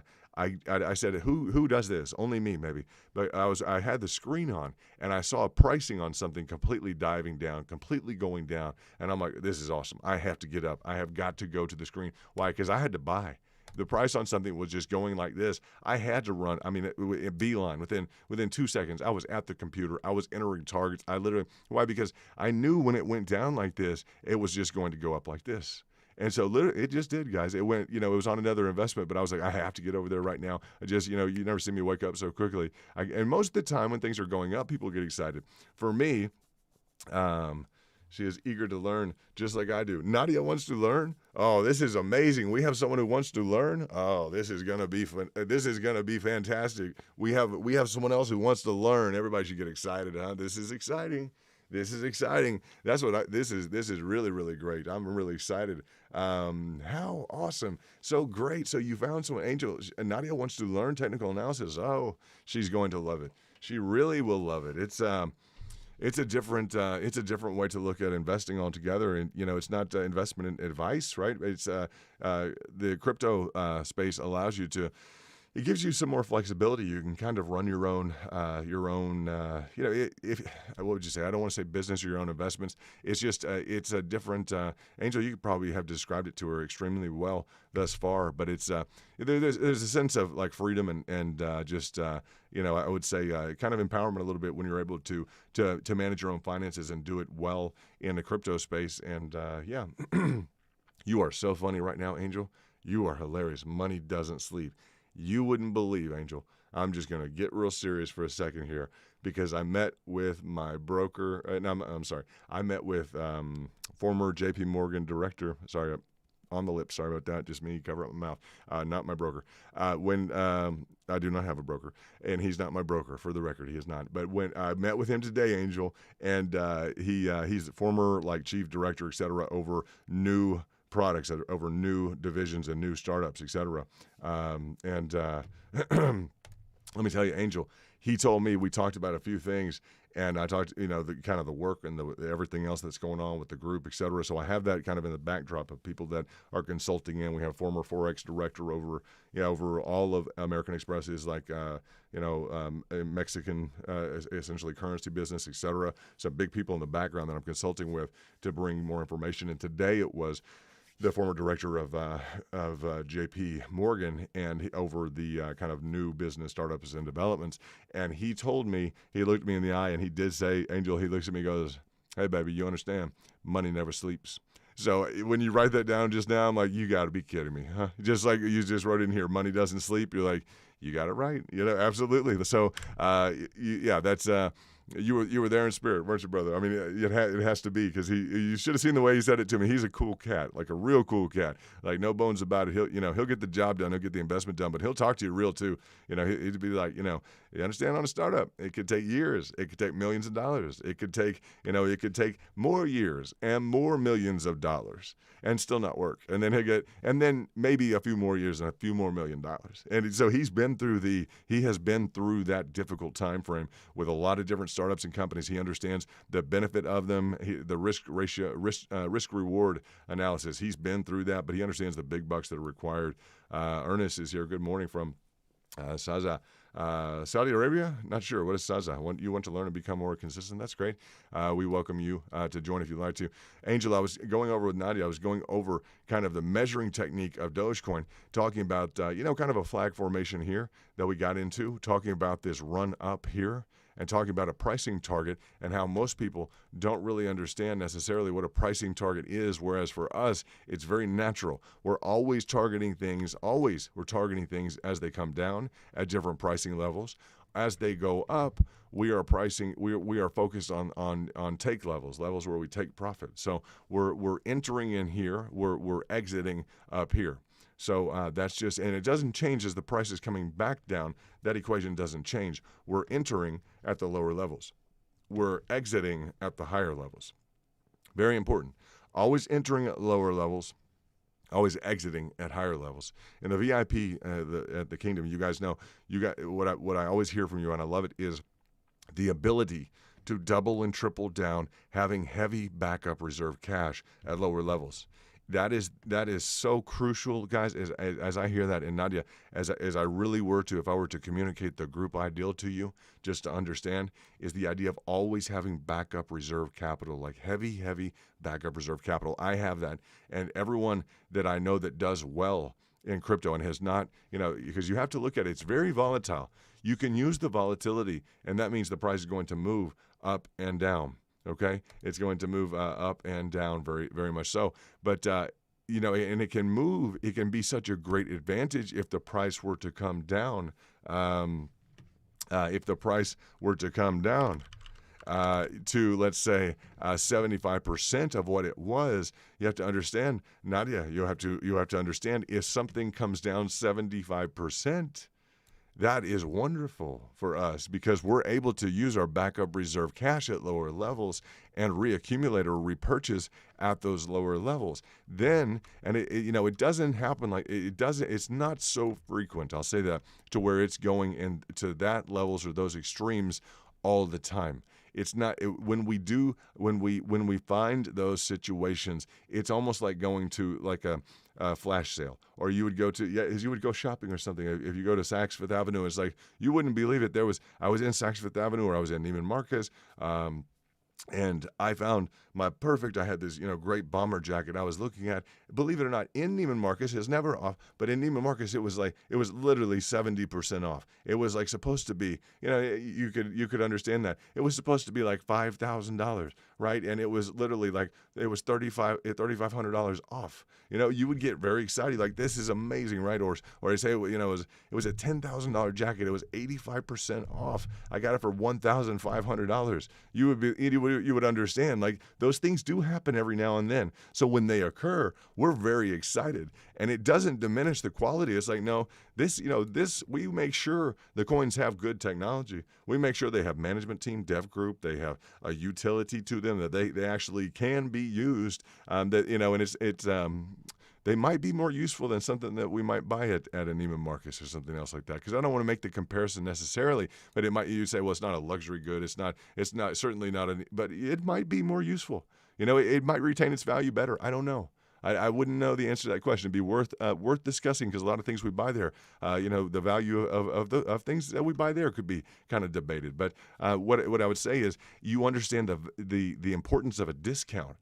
said, who does this? Only me, maybe. But I had the screen on, and I saw pricing on something completely diving down, completely going down, and I'm like, this is awesome. I have to get up. I have got to go to the screen. Why? Because I had to buy. The price on something was just going like this. I had to run. I mean, beeline within 2 seconds. I was at the computer. I was entering targets. Why? Because I knew when it went down like this, it was just going to go up like this. And so literally, it just did, guys. It went, it was on another investment, but I was like, I have to get over there right now. I just, you never see me wake up so quickly. And most of the time when things are going up, people get excited. For me, she is eager to learn just like I do. Nadia wants to learn. Oh, this is amazing. We have someone who wants to learn. Oh, this is gonna be fantastic. We have someone else who wants to learn. Everybody should get excited, huh? This is exciting. This is exciting. That's what this is really, really great. I'm really excited. How awesome. So great. So you found someone, Angel. Nadia wants to learn technical analysis. Oh, she's going to love it. She really will love it. It's a different way to look at investing altogether. And, it's not investment advice, right? It's the crypto space allows you to. It gives you some more flexibility. You can kind of run your own. What would you say? I don't want to say business or your own investments. It's just, it's a different, Angel, you could probably have described it to her extremely well thus far, but it's, there's a sense of like freedom and just, I would say kind of empowerment a little bit when you're able to manage your own finances and do it well in the crypto space. And you are so funny right now, Angel. You are hilarious. Money doesn't sleep. You wouldn't believe, Angel. I'm just going to get real serious for a second here because I met with my broker. No, I'm sorry. I met with former JP Morgan director. Sorry, on the lips. Sorry about that. Just me cover up my mouth. Not my broker. When I do not have a broker, and he's not my broker. For the record, he is not. But when I met with him today, Angel, and he's the former like chief director, et cetera, over new products, over new divisions and new startups, et cetera. Let me tell you, Angel, he told me, we talked about a few things, and I talked, the kind of the work and everything else that's going on with the group, et cetera. So I have that kind of in the backdrop of people that are consulting in. We have former Forex director over all of American Express's Mexican essentially currency business, et cetera. Some big people in the background that I'm consulting with to bring more information. And today it was the former director of JP Morgan and over the kind of new business startups and developments. And he told me, he looked me in the eye and he did say, Angel, he looks at me and goes, "Hey, baby, you understand, money never sleeps." So when you write that down just now, I'm like, you got to be kidding me, huh? Just like you just wrote in here, money doesn't sleep. You're like, you got it right. Absolutely. So, that's you were there in spirit, weren't you, brother? I mean, it has to be, because you should have seen the way he said it to me. He's a cool cat, like a real cool cat, like no bones about it. He'll get the job done, he'll get the investment done, but he'll talk to you real too. He'd be like, you understand, on a startup, it could take years, it could take millions of dollars, it could take more years and more millions of dollars and still not work. And then maybe a few more years and a few more $1 million. And so he has been through that difficult time frame with a lot of different startups and companies. He understands the benefit of them, the risk reward analysis. He's been through that, but he understands the big bucks that are required. Ernest is here. Good morning from Saza. Saudi Arabia? Not sure. What is Saza? You want to learn and become more consistent? That's great. We welcome you to join if you'd like to. Angel, I was going over with Nadia. I was going over kind of the measuring technique of Dogecoin, talking about, kind of a flag formation here that we got into, talking about this run up here, and talking about a pricing target and how most people don't really understand necessarily what a pricing target is, whereas for us, it's very natural. We're always targeting things, we're targeting things as they come down at different pricing levels. As they go up, we are focused on take levels where we take profit. So we're entering in here, we're exiting up here. So that's just, and it doesn't change as the price is coming back down. That equation doesn't change. We're entering at the lower levels. We're exiting at the higher levels. Very important. Always entering at lower levels, always exiting at higher levels. In the VIP at the Kingdom, you guys know, what I always hear from you, and I love it, is the ability to double and triple down, having heavy backup reserve cash at lower levels. That is so crucial, guys, as I hear that. And Nadia, as I really were to, if I were to communicate the group ideal to you, just to understand, is the idea of always having backup reserve capital, like heavy backup reserve capital. I have that. And everyone that I know that does well in crypto and has not, because you have to look at it, it's very volatile. You can use the volatility, and that means the price is going to move up and down. Okay, it's going to move up and down very, very much so. But, and it can move. It can be such a great advantage if the price were to come down. If the price were to come down to, let's say, 75% of what it was, you have to understand, Nadia, you have to understand, if something comes down 75%, that is wonderful for us, because we're able to use our backup reserve cash at lower levels and reaccumulate or repurchase at those lower levels. Then, and it doesn't happen like it doesn't. It's not so frequent. I'll say that, to where it's going into that levels or those extremes all the time. It's not when we find those situations. It's almost like going to like a flash sale, or you would go shopping or something. If you go to Saks Fifth Avenue, it's like you wouldn't believe it. I was in Saks Fifth Avenue, or I was in Neiman Marcus, and I found I had this, great bomber jacket I was looking at. Believe it or not, in Neiman Marcus, it's never off, but in Neiman Marcus, it was literally 70% off. It was like supposed to be, you could understand that. It was supposed to be like $5,000, right? And it was literally like it was $3,500 off. You would get very excited, like this is amazing, right? Or I say, it was a $10,000 jacket. It was 85% off. I got it for $1,500. You would understand, like those things do happen every now and then. So when they occur, we're very excited, and it doesn't diminish the quality. It's like, no, this we make sure the coins have good technology. We make sure they have management team, dev group. They have a utility to them that they actually can be used. And it's they might be more useful than something that we might buy at an Neiman Marcus or something else like that. Because I don't want to make the comparison necessarily, but you say, well, it's not a luxury good. It's not certainly not but it might be more useful. It might retain its value better. I don't know. I wouldn't know the answer to that question. It'd be worth discussing, because a lot of things we buy there, the value of things that we buy there could be kind of debated. But what I would say is, you understand the importance of a discount.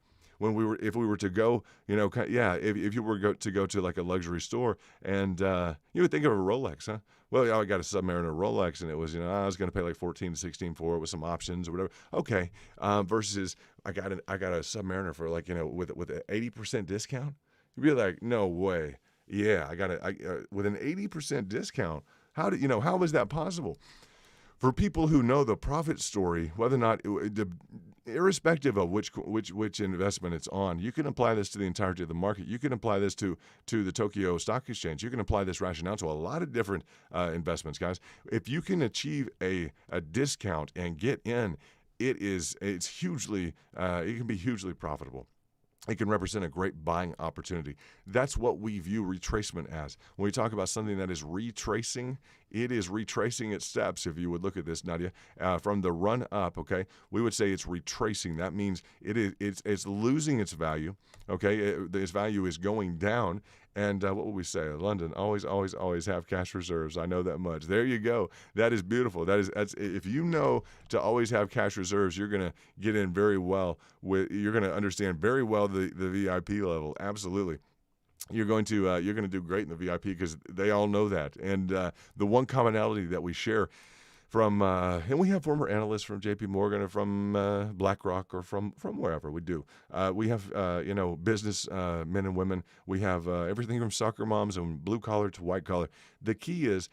If we were to go, if you were to go to like a luxury store, and you would think of a Rolex, huh? Well, I got a Submariner Rolex, and it was, I was going to pay like 14 to 16 for it with some options or whatever. Okay, versus I got a Submariner for like, with an 80% discount. You'd be like, no way. Yeah, I got it with an 80% discount. How was that possible? For people who know the profit story, whether or not, irrespective of which investment it's on, you can apply this to the entirety of the market. You can apply this to the Tokyo Stock Exchange. You can apply this rationale to a lot of different investments, guys. If you can achieve a discount and get in, it's hugely it can be hugely profitable. It can represent a great buying opportunity. That's what we view retracement as. When we talk about something that is retracing, it is retracing its steps, if you would look at this, Nadia, from the run up, okay? We would say it's retracing. That means it's losing its value, okay? Its value is going down. And what would we say? London, always, always, always have cash reserves. I know that much. There you go. That is beautiful. That's if you know to always have cash reserves, you're going to get in very well. You're going to understand very well the VIP level. Absolutely. You're going to do great in the VIP, because they all know that. And the one commonality that we share from and we have former analysts from J.P. Morgan or from BlackRock or from wherever we do. We have business men and women. We have everything from soccer moms and blue collar to white collar. The key is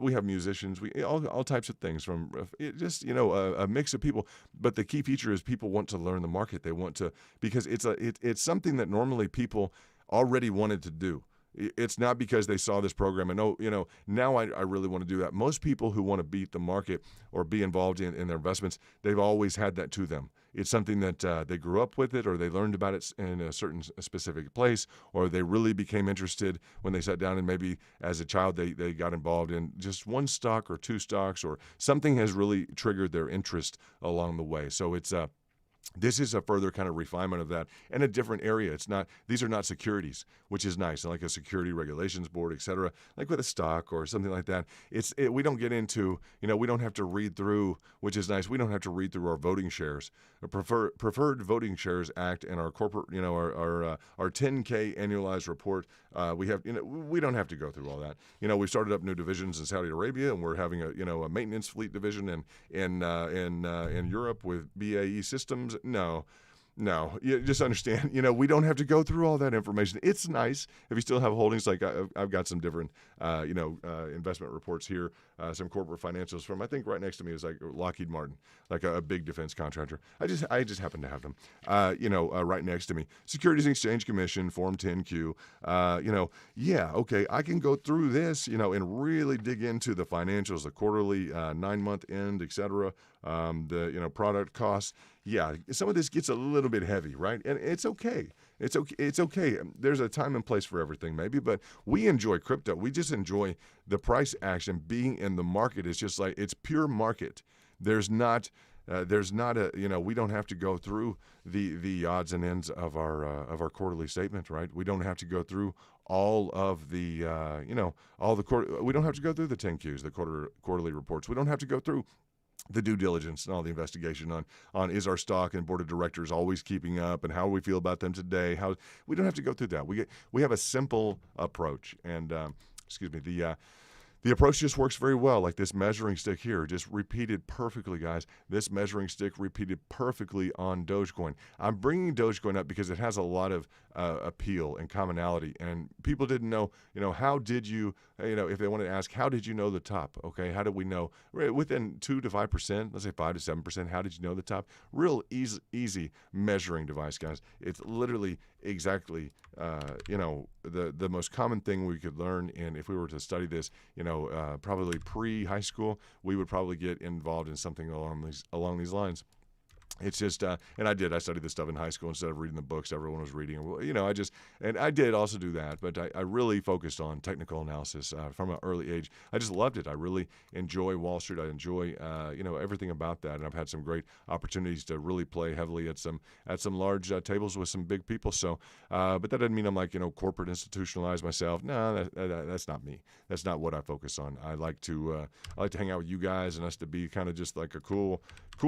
we have musicians. We all types of things, from just a mix of people. But the key feature is people want to learn the market. They want to, because it's something that normally people already wanted to do. It's not because they saw this program and, now I really want to do that. Most people who want to beat the market or be involved in their investments, they've always had that to them. It's something that they grew up with it, or they learned about it in a certain specific place, or they really became interested when they sat down, and maybe as a child they got involved in just one stock or two stocks, or something has really triggered their interest along the way. So this is a further kind of refinement of that, and a different area. These are not securities, which is nice, like a security regulations board, et cetera, like with a stock or something like that. We don't get into, we don't have to read through, which is nice. We don't have to read through our voting shares, Preferred Voting Shares Act, and our corporate, our 10K annualized report. We don't have to go through all that. We started up new divisions in Saudi Arabia, and we're having a maintenance fleet division in Europe with BAE Systems. No, you just understand, we don't have to go through all that information. It's nice if you still have holdings. Like I've got some different, investment reports here, some corporate financials from, I think right next to me is like Lockheed Martin, like a big defense contractor. I just happen to have them, right next to me. Securities and Exchange Commission, Form 10Q, okay, I can go through this, and really dig into the financials, the quarterly, 9-month end, et cetera, the, product costs. Yeah, some of this gets a little bit heavy, right? And it's okay. It's okay. There's a time and place for everything, maybe, but we enjoy crypto. We just enjoy the price action. Being in the market is just like, it's pure market. There's not a, we don't have to go through the odds and ends of our quarterly statement, right? We don't have to go through all of the, we don't have to go through the 10Qs, the quarterly reports. We don't have to go through the due diligence and all the investigation on is our stock and board of directors always keeping up, and how we feel about them today. We don't have to go through that. We have a simple approach, and The approach just works very well, like this measuring stick here, just repeated perfectly, guys. This measuring stick repeated perfectly on Dogecoin. I'm bringing Dogecoin up because it has a lot of appeal and commonality, and people didn't know, how did you, if they wanted to ask, how did you know the top? Okay, how did we know? Within 2 to 5%, let's say 5 to 7%, how did you know the top? Real easy measuring device, guys. It's literally exactly, the most common thing we could learn, and if we were to study this, probably pre-high school, we would probably get involved in something along these lines. It's just, and I studied this stuff in high school instead of reading the books everyone was reading. And I did also do that, but I really focused on technical analysis from an early age. I just loved it. I really enjoy Wall Street. I enjoy, everything about that. And I've had some great opportunities to really play heavily at some large tables with some big people. So, but that doesn't mean I'm like, corporate institutionalized myself. No, that's not me. That's not what I focus on. I like to hang out with you guys and us to be kind of just like a cool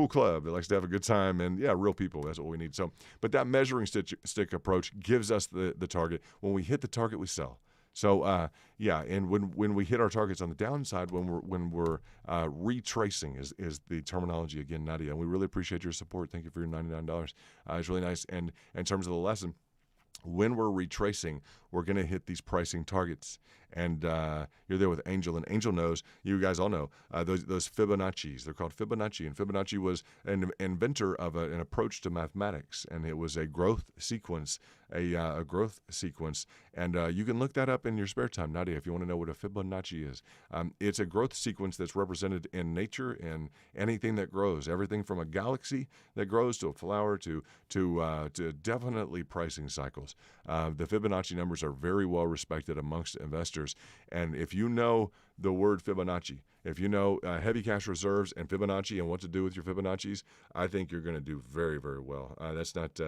club that likes to have a good time. And yeah, real people, that's what we need. So, but that measuring stick approach gives us the target. When we hit the target, we sell. So, and when we hit our targets on the downside, when we're retracing is the terminology again, Nadia. And we really appreciate your support. Thank you for your $99. It's really nice. And in terms of the lesson, when we're retracing, we're going to hit these pricing targets. And you're there with Angel, and Angel knows, you guys all know, those Fibonacci's. They're called Fibonacci, and Fibonacci was an inventor of an approach to mathematics, and it was a growth sequence, a growth sequence. And you can look that up in your spare time, Nadia, if you want to know what a Fibonacci is. It's a growth sequence that's represented in nature and anything that grows, everything from a galaxy that grows to a flower to definitely pricing cycles. The Fibonacci numbers are very well respected amongst investors. And if you know the word Fibonacci, if you know heavy cash reserves and Fibonacci and what to do with your Fibonacci's, I think you're going to do very, very well. That's not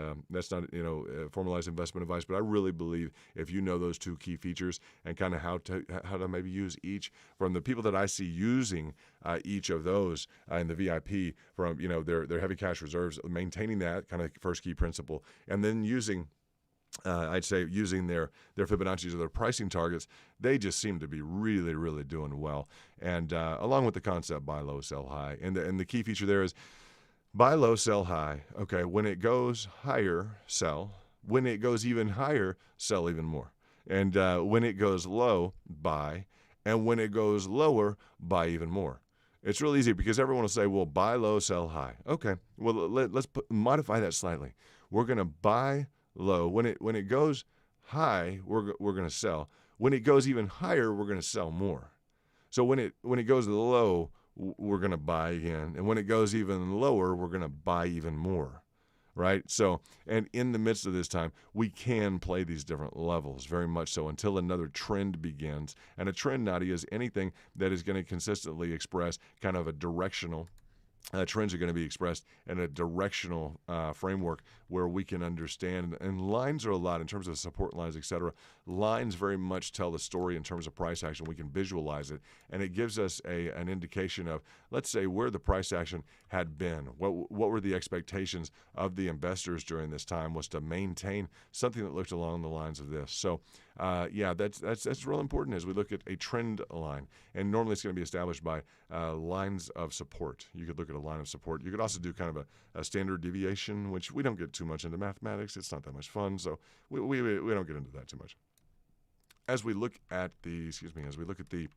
formalized investment advice, but I really believe if you know those two key features and kind of how to maybe use each, from the people that I see using each of those in the VIP, from their heavy cash reserves, maintaining that kind of first key principle, and then using I'd say using their Fibonacci's or their pricing targets, they just seem to be really, really doing well. And along with the concept buy low, sell high. And the key feature there is buy low, sell high. Okay, when it goes higher, sell. When it goes even higher, sell even more. And when it goes low, buy. And when it goes lower, buy even more. It's real easy because everyone will say, well, buy low, sell high. Okay, well, let's modify that slightly. We're going to buy low. When it goes high, we're going to sell. When it goes even higher, we're going to sell more. So when it goes low, we're going to buy again, and when it goes even lower, we're going to buy even more, right? So, and in the midst of this time, we can play these different levels very much so until another trend begins. And a trend, Nadia, is anything that is going to consistently express kind of a directional. Trends are going to be expressed in a directional framework where we can understand, and lines are a lot in terms of support lines, etc. Lines very much tell the story in terms of price action. We can visualize it, and it gives us an indication of, let's say, where the price action had been. What were the expectations of the investors during this time was to maintain something that looked along the lines of this. So, that's real important as we look at a trend line, and normally it's going to be established by lines of support. You could look at a line of support. You could also do kind of a standard deviation, which we don't get too much into mathematics. It's not that much fun, so we don't get into that too much. As we look at the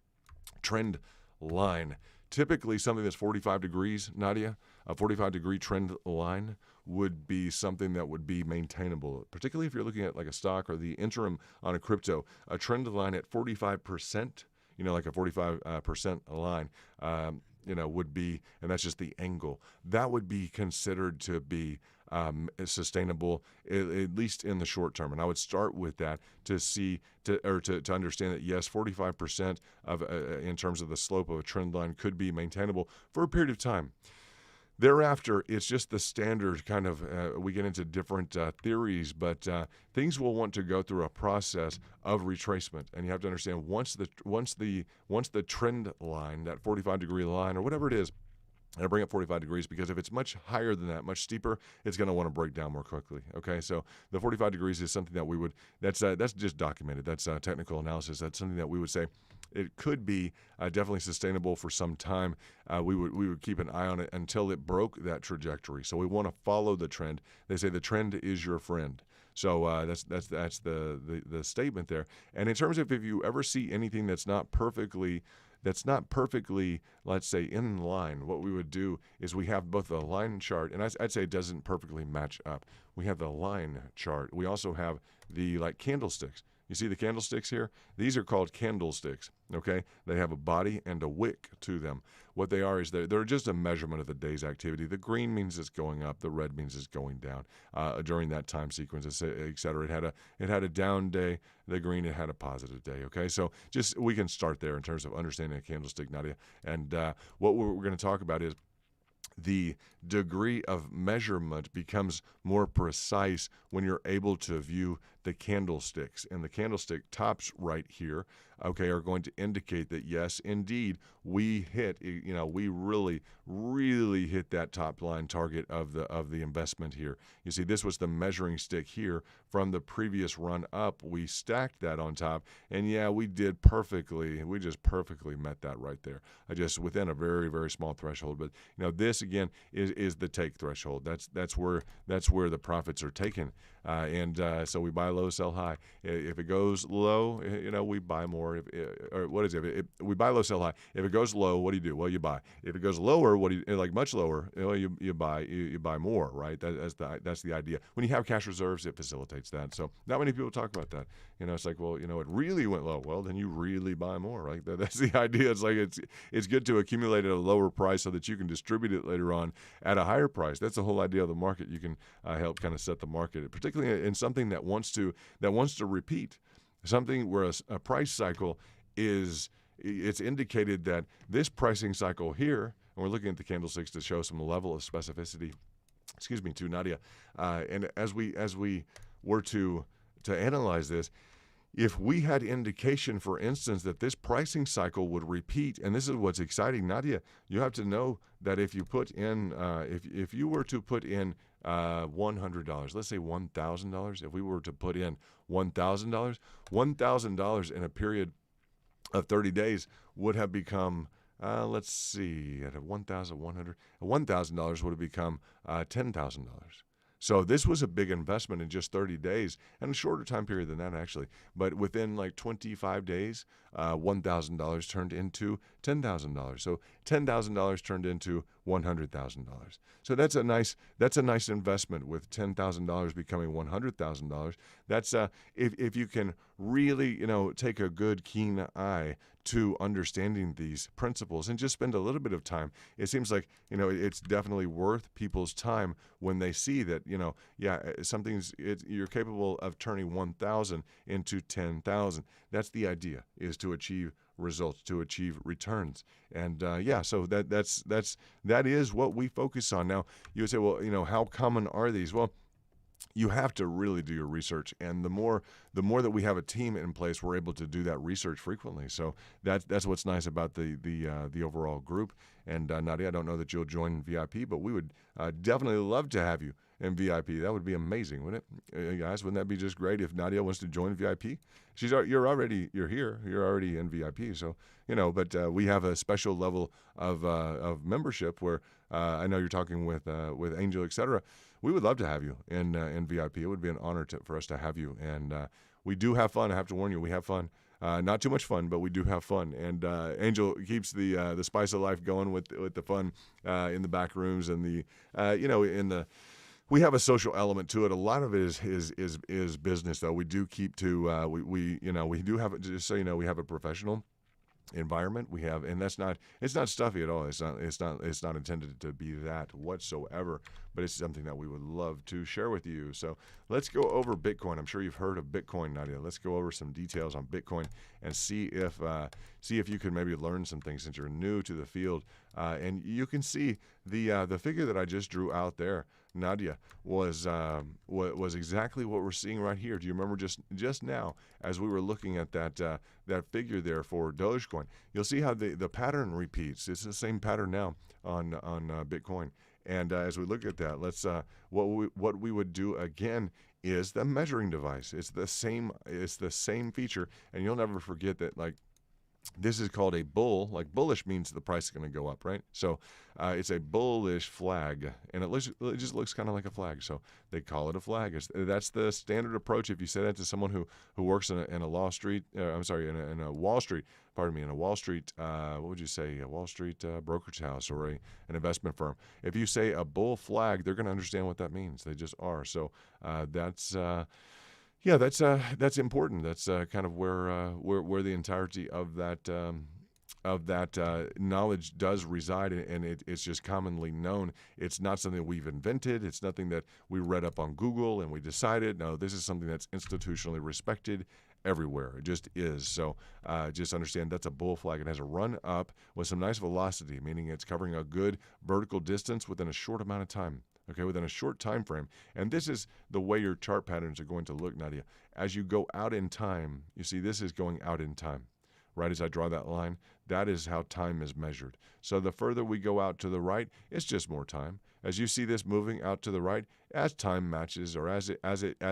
trend line, typically something that's 45 degrees, Nadia, a 45-degree trend line would be something that would be maintainable, particularly if you're looking at like a stock or the interim on a crypto. A trend line at 45%, like a 45% line, would be, and that's just the angle, that would be considered to be sustainable, at least in the short term. And I would start with that to understand that yes, 45% of in terms of the slope of a trend line could be maintainable for a period of time. Thereafter, it's just the standard kind of, we get into different theories, but things will want to go through a process of retracement. And you have to understand once the trend line, that 45-degree line or whatever it is, And I bring up 45 degrees because if it's much higher than that, much steeper, it's going to want to break down more quickly. Okay, so the 45 degrees is something that we would, that's just documented. That's technical analysis. That's something that we would say it could be definitely sustainable for some time. We would keep an eye on it until it broke that trajectory. So we want to follow the trend. They say the trend is your friend. So that's the statement there. And in terms of if you ever see anything that's not perfectly, let's say, in line, what we would do is we have both the line chart, and I'd say it doesn't perfectly match up. We have the line chart. We also have the candlesticks. You see the candlesticks here? These are called candlesticks, okay? They have a body and a wick to them. What they are is they're just a measurement of the day's activity. The green means it's going up. The red means it's going down during that time sequence, et cetera. It had a down day. The green, it had a positive day, okay? So just we can start there in terms of understanding a candlestick, Nadia. And what we're going to talk about is the degree of measurement becomes more precise when you're able to view the candlesticks. And the candlestick tops right here, okay, are going to indicate that, yes, indeed, we hit, we really hit that top line target of the investment here. You see, this was the measuring stick here from the previous run up. We stacked that on top, and yeah, we did perfectly. We just perfectly met that right there. Just within a very, very small threshold. But this again is the take threshold. That's where the profits are taken. So we buy low, sell high. If it goes low, we buy more. We buy low, sell high. If it goes low, what do? Well, you buy. If it goes lower, what do you like? Much lower, you buy. You buy more, right? That's the idea. When you have cash reserves, it facilitates that. So not many people talk about that. It's like, well, it really went low. Well, then you really buy more, right? That's the idea. It's like it's good to accumulate at a lower price so that you can distribute it later on at a higher price. That's the whole idea of the market. You can help kind of set the market, particularly in something that wants to repeat, something where a price cycle it's indicated that this pricing cycle here, and we're looking at the candlesticks to show some level of specificity, to Nadia, and as we were to analyze this, if we had indication, for instance, that this pricing cycle would repeat, and this is what's exciting, Nadia, you have to know that if you put in, if you were to put in $100, let's say $1,000, if we were to put in $1,000 in a period of 30 days would have become, let's see, at $1,000 would have become $10,000. So this was a big investment in just 30 days, and a shorter time period than that, actually. But within 25 days, $1,000 turned into $10,000. So $10,000 turned into $100,000. So that's a nice investment, with $10,000 becoming $100,000. That's if you can really take a good keen eye to understanding these principles and just spend a little bit of time. It seems like it's definitely worth people's time when they see that you're capable of turning 1,000 into 10,000. That's the idea, is to achieve results, to achieve returns. And so that is what we focus on. Now you would say, well, how common are these? Well, you have to really do your research, and the more that we have a team in place, we're able to do that research frequently. So that's what's nice about the overall group. And Nadia, I don't know that you'll join VIP, but we would definitely love to have you in VIP. That would be amazing, wouldn't it, guys? Wouldn't that be just great if Nadia wants to join VIP? You're here. You're already in VIP. So but we have a special level of membership where I know you're talking with Angel, etc. We would love to have you in VIP. It would be an honor for us to have you. And we do have fun. I have to warn you, we have fun. Not too much fun, but we do have fun. And Angel keeps the spice of life going with the fun in the back rooms and we have a social element to it. A lot of it is business, though. We do keep to we do have, just so you know, we have a professional environment. We have, and it's not stuffy at all. It's not intended to be that whatsoever, but it's something that we would love to share with you. So let's go over Bitcoin. I'm sure you've heard of Bitcoin, Nadia. Let's go over some details on Bitcoin and see if you can maybe learn some things since you're new to the field. And you can see the figure that I just drew out there, Nadia, was exactly what we're seeing right here. Do you remember just now as we were looking at that figure there for Dogecoin? You'll see how the pattern repeats. It's the same pattern now on Bitcoin. And as we look at that, let's what we would do again is the measuring device. It's the same feature, and you'll never forget that. Like, this is called a bull. Like, bullish means the price is going to go up, right? So it's a bullish flag, and it just looks kind of like a flag. So they call it a flag. That's the standard approach. If you say that to someone who works in a Wall Street, in a Wall Street, in a Wall Street, what would you say, a Wall Street brokerage house or an investment firm. If you say a bull flag, they're going to understand what that means. They just are. So that's important. That's kind of where the entirety of that knowledge does reside, and it's just commonly known. It's not something that we've invented. It's nothing that we read up on Google and we decided. No, this is something that's institutionally respected everywhere. It just is. So just understand that's a bull flag. It has a run up with some nice velocity, meaning it's covering a good vertical distance within a short amount of time. Okay, within a short time frame. And this is the way your chart patterns are going to look, Nadia. As you go out in time, you see this is going out in time. Right as I draw that line, that is how time is measured. So the further we go out to the right, it's just more time. As you see this moving out to the right, as time matches or as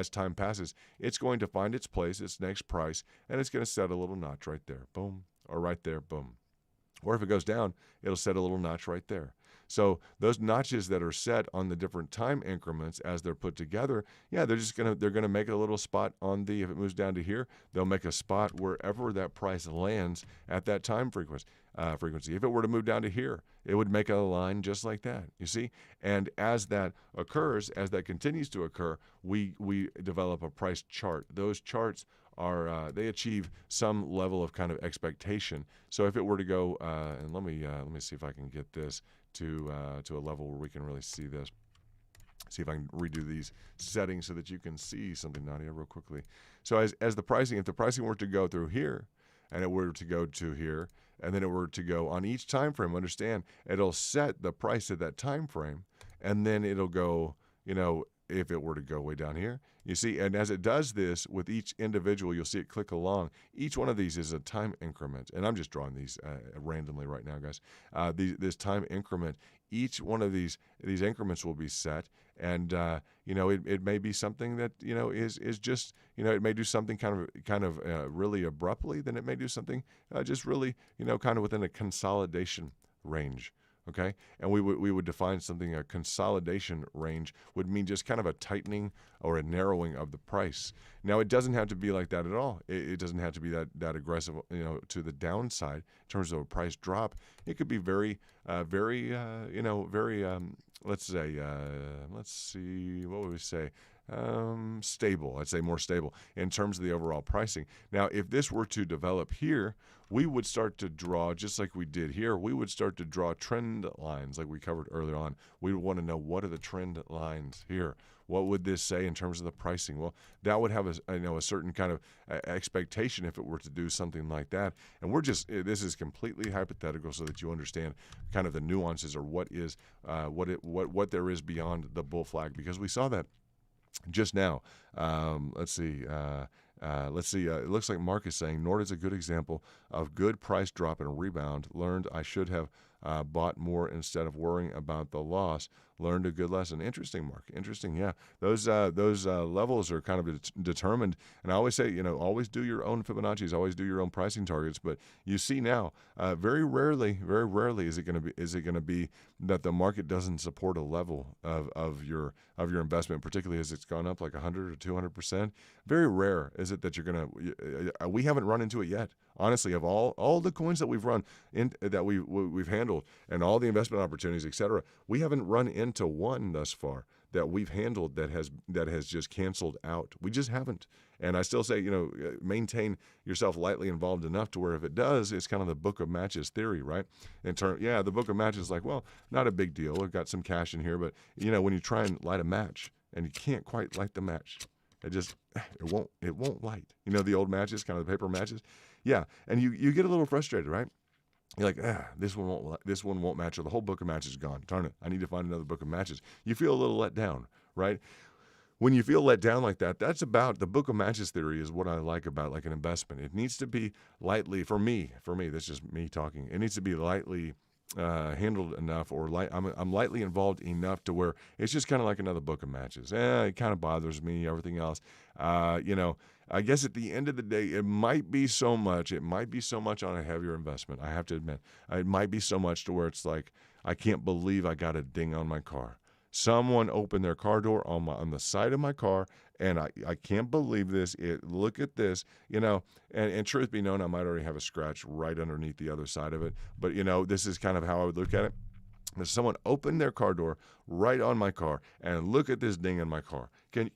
time passes, it's going to find its place, its next price, and it's going to set a little notch right there, boom, or right there, boom. Or if it goes down, it'll set a little notch right there. So those notches that are set on the different time increments as they're put together, yeah, they're gonna make a little spot on if it moves down to here, they'll make a spot wherever that price lands at that time frequency. If it were to move down to here, it would make a line just like that, you see? And as that occurs, as that continues to occur, we develop a price chart. Those charts they achieve some level of kind of expectation. So if it were to go, and let me see if I can get this to a level where we can really see this. See if I can redo these settings so that you can see something, Nadia, real quickly. So as the pricing, if the pricing were to go through here, and it were to go to here, and then it were to go on each time frame, understand, it'll set the price at that time frame, and then it'll go, if it were to go way down here, you see, and as it does this with each individual, you'll see it click along. Each one of these is a time increment, and I'm just drawing these randomly right now, guys. This time increment, each one of these increments will be set, and it may be something that is just it may do something kind of really abruptly. Then it may do something just really kind of within a consolidation range. Okay, and we would define something, a consolidation range would mean just kind of a tightening or a narrowing of the price. Now, it doesn't have to be like that at all. It doesn't have to be that aggressive, to the downside in terms of a price drop. It could be very, let's see, what would we say? Stable. I'd say more stable in terms of the overall pricing. Now, if this were to develop here, we would start to draw, just like we did here, we would start to draw trend lines like we covered earlier on. We would want to know, what are the trend lines here? What would this say in terms of the pricing? Well, that would have a certain kind of expectation if it were to do something like that. And this is completely hypothetical so that you understand kind of the nuances or what there is beyond the bull flag, because we saw that just now. Let's see. It looks like Mark is saying Nord is a good example of good price drop and rebound. Learned I should have bought more instead of worrying about the loss. Learned a good lesson. Interesting, Mark. Interesting. Yeah, those levels are kind of determined. And I always say, always do your own Fibonacci's, always do your own pricing targets. But you see now, very rarely is it going to be that the market doesn't support a level of your investment, particularly as it's gone up like 100 or 200%. Very rare is it that you're going to. We haven't run into it yet. Honestly, of all the coins that we've run that we've handled and all the investment opportunities, etc., we haven't run into one thus far that we've handled that has just canceled out. We just haven't. And I still say, maintain yourself lightly involved enough to where if it does, it's kind of the book of matches theory, right? The book of matches is like, well, not a big deal. We've got some cash in here, but when you try and light a match and you can't quite light the match. It won't light. You know, the old matches, kind of the paper matches. Yeah, and you get a little frustrated, right? You're like, this one won't match, or the whole book of matches is gone. Darn it, I need to find another book of matches. You feel a little let down, right? When you feel let down like that, that's about the book of matches theory is what I like about like an investment. It needs to be lightly, for me, that's just me talking. It needs to be lightly handled enough, or I'm lightly involved enough to where it's just kind of like another book of matches. It kind of bothers me, everything else. I guess at the end of the day, it might be so much on a heavier investment. I have to admit, it might be so much to where it's like, I can't believe I got a ding on my car. Someone opened their car door on the side of my car, and I can't believe this. Look at this, and truth be known, I might already have a scratch right underneath the other side of it. But, this is kind of how I would look at it. If someone opened their car door right on my car, and look at this ding in my car.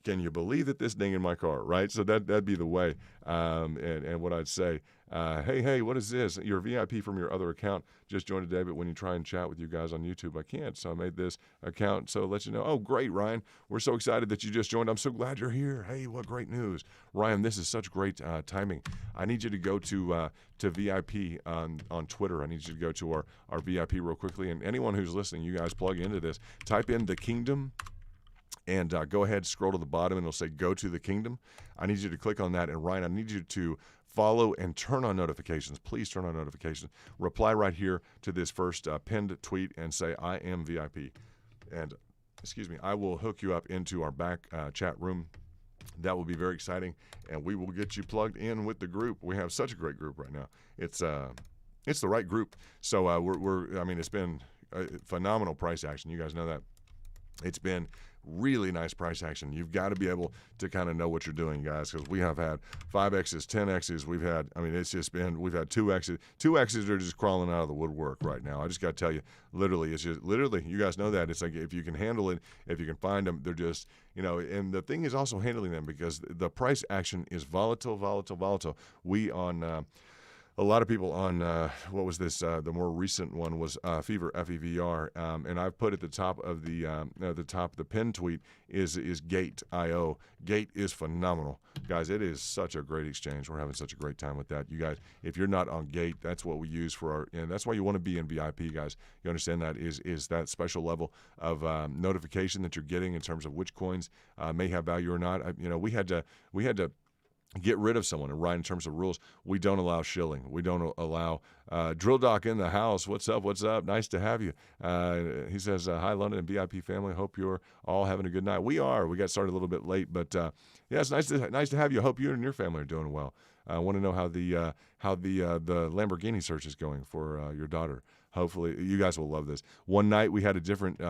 Can you believe that this ding in my car, right? So that'd be the way. And what I'd say, hey, what is this? You're a VIP from your other account. Just joined today, but when you try and chat with you guys on YouTube, I can't. So I made this account so let you know. Oh, great, Ryan. We're so excited that you just joined. I'm so glad you're here. Hey, what great news. Ryan, this is such great timing. I need you to go to VIP on Twitter. I need you to go to our VIP real quickly. And anyone who's listening, you guys plug into this. Type in The Kingdom. And go ahead, scroll to the bottom, and it'll say Go to the Kingdom. I need you to click on that. And Ryan, I need you to follow and turn on notifications. Please turn on notifications. Reply right here to this first pinned tweet and say, I am VIP. And, I will hook you up into our back chat room. That will be very exciting, and we will get you plugged in with the group. We have such a great group right now. It's the right group. So it's been a phenomenal price action. You guys know that. It's been really nice price action. You've got to be able to kind of know what you're doing, guys, because we have had 5Xs, 10Xs. We've had 2Xs. 2Xs are just crawling out of the woodwork right now. I just got to tell you, literally, you guys know that. It's like if you can handle it, if you can find them, they're just, and the thing is also handling them because the price action is volatile. We on... a lot of people on, what was this? The more recent one was Fever, F-E-V-R, and I've put at the top of the pin tweet is Gate.io. Gate is phenomenal. Guys, it is such a great exchange. We're having such a great time with that. You guys, if you're not on Gate, that's what we use for and that's why you want to be in VIP, guys. You understand that is that special level of notification that you're getting in terms of which coins may have value or not. We had to get rid of someone. And right, in terms of rules, we don't allow shilling. We don't allow Drill Doc in the house. What's up? Nice to have you. He says, hi, London and VIP family. Hope you're all having a good night. We are. We got started a little bit late, but it's nice to have you. Hope you and your family are doing well. I want to know how the Lamborghini search is going for your daughter. Hopefully, you guys will love this. One night we had a different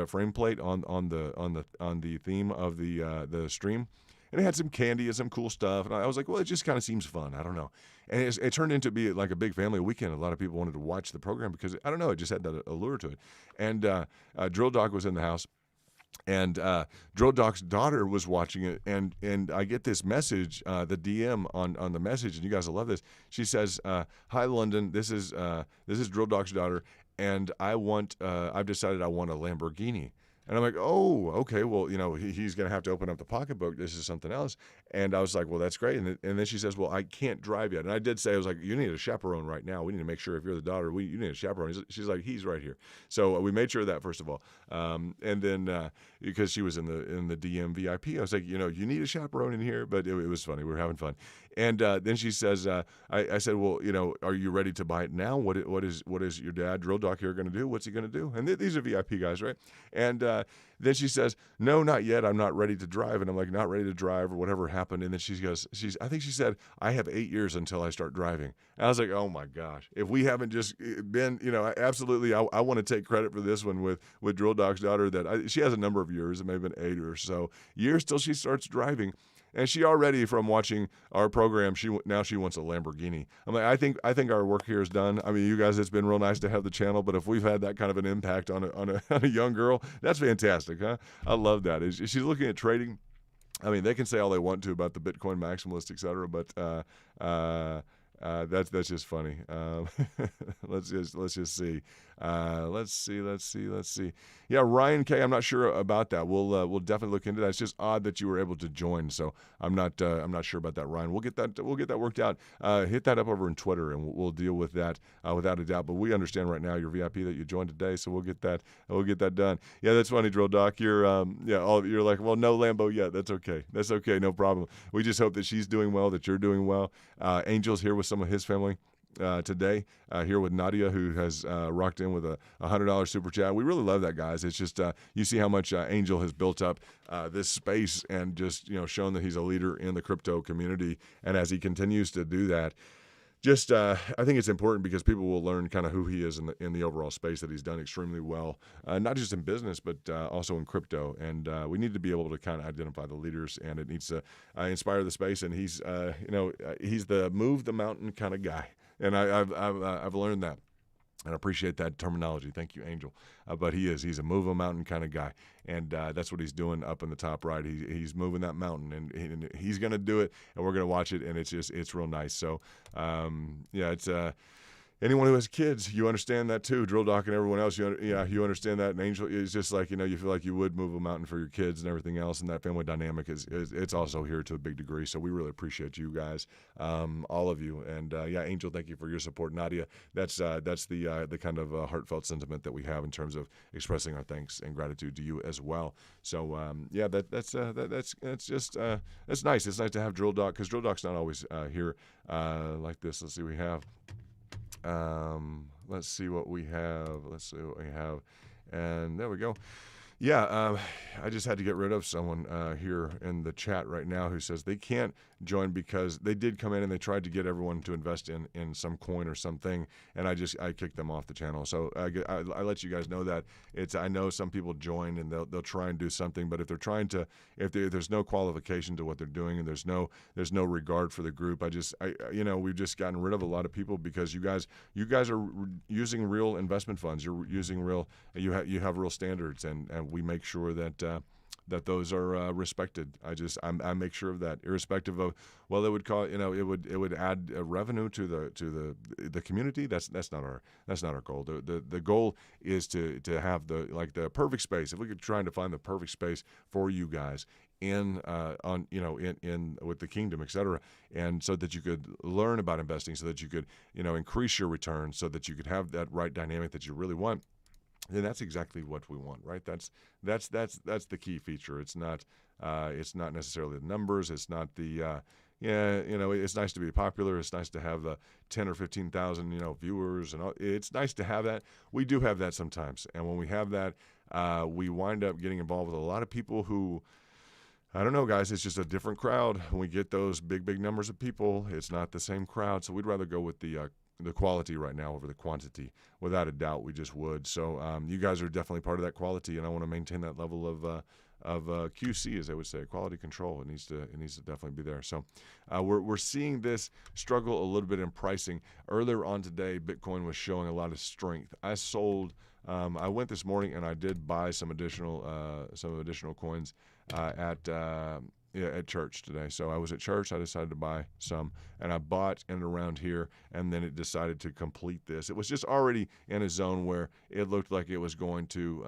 frame plate on the theme of the stream. And it had some candy and some cool stuff. And I was like, well, it just kind of seems fun. I don't know. And it turned into be like a big family weekend. A lot of people wanted to watch the program because, I don't know, it just had that allure to it. And Drill Dog was in the house. And Drill Dog's daughter was watching it. And I get this message, the DM on the message, and you guys will love this. She says, hi, London. This is Drill Dog's daughter. And I've decided I want a Lamborghini. And I'm like, oh, okay, well, he's going to have to open up the pocketbook. This is something else. And I was like, well, that's great. And then she says, well, I can't drive yet. And I did say, I was like, you need a chaperone right now. We need to make sure if you're the daughter, you need a chaperone. She's like, he's right here. So we made sure of that, first of all. And then because she was in the DM VIP, I was like, you need a chaperone in here. But it was funny. We were having fun. And then she says, I said, well, are you ready to buy it now? What is your dad, Drill Doc, here going to do? What's he going to do? And these are VIP guys, right? And then she says, no, not yet. I'm not ready to drive. And I'm like, not ready to drive or whatever happened. And then she goes, I think she said, I have 8 years until I start driving. And I was like, oh my gosh, if we haven't just been, absolutely, I want to take credit for this one with Drill Dog's daughter that she has a number of years. It may have been 8 or so years till she starts driving. And she already, from watching our program, she wants a Lamborghini. I'm like, I think our work here is done. I mean, you guys, it's been real nice to have the channel, but if we've had that kind of an impact on a young girl, that's fantastic, huh? I love that. She's looking at trading. I mean, they can say all they want to about the Bitcoin maximalist, et cetera, but That's just funny. Let's just see. Let's see. Yeah, Ryan K. I'm not sure about that. We'll definitely look into that. It's just odd that you were able to join, so I'm not sure about that, Ryan. We'll get that worked out. Hit that up over in Twitter, and we'll deal with that without a doubt. But we understand right now your VIP that you joined today, so we'll get that done. Yeah, that's funny, Drill Doc. You're you're like, well, no Lambo yet. That's okay. That's okay. No problem. We just hope that she's doing well, that you're doing well. Angel's here with some of his family today, here with Nadia, who has rocked in with a $100 super chat. We really love that, guys. It's just you see how much Angel has built up this space and just shown that he's a leader in the crypto community. And as he continues to do that, just I think it's important because people will learn kind of who he is in the overall space, that he's done extremely well, not just in business but also in crypto. And we need to be able to kind of identify the leaders, and it needs to inspire the space. And he's he's the move the mountain kind of guy. And I've learned that, and I appreciate that terminology. Thank you, Angel. But he's a move a mountain kind of guy, and that's what he's doing up in the top right. He's moving that mountain, and he's going to do it, and we're going to watch it, and it's real nice. So it's anyone who has kids, you understand that too. Drill Doc and everyone else, you understand that. And Angel is just like, you feel like you would move a mountain for your kids and everything else. And that family dynamic it's also here to a big degree. So we really appreciate you guys, all of you. And Angel, thank you for your support. Nadia, that's the kind of heartfelt sentiment that we have in terms of expressing our thanks and gratitude to you as well. So that's nice. It's nice to have Drill Doc, because Drill Doc's not always here like this. Let's see what we have. Let's see what we have. And there we go. Yeah, I just had to get rid of someone here in the chat right now who says they can't join because they did come in and they tried to get everyone to invest in some coin or something, and I kicked them off the channel. So I let you guys know that I know some people join and they'll try and do something, but if there's no qualification to what they're doing and there's no regard for the group, we've just gotten rid of a lot of people because you guys are using real investment funds. You're using you have real standards, and we make sure that those are respected. I make sure of that, irrespective of it would add revenue to the community. That's not our goal. The goal is to have the perfect space. If we could try to find the perfect space for you guys in with the kingdom, etc., and so that you could learn about investing, so that you could increase your returns, so that you could have that right dynamic that you really want. And that's exactly what we want, right? That's the key feature. It's not necessarily the numbers. It's not the it's nice to be popular. It's nice to have the 10 or 15,000 viewers, and it's nice to have that. We do have that sometimes, and when we have that, we wind up getting involved with a lot of people who, I don't know, guys. It's just a different crowd. When we get those big numbers of people, it's not the same crowd. So we'd rather go with the quality right now over the quantity. Without a doubt, we just would. So you guys are definitely part of that quality, and I want to maintain that level of QC, as they would say, quality control. It needs to definitely be there. So we're seeing this struggle a little bit in pricing. Earlier on today, Bitcoin was showing a lot of strength. I sold. I went this morning and I did buy some additional coins at church today. So I was at church. I decided to buy some, and I bought in around here, and then it decided to complete this. It was just already in a zone where it looked like it was going to.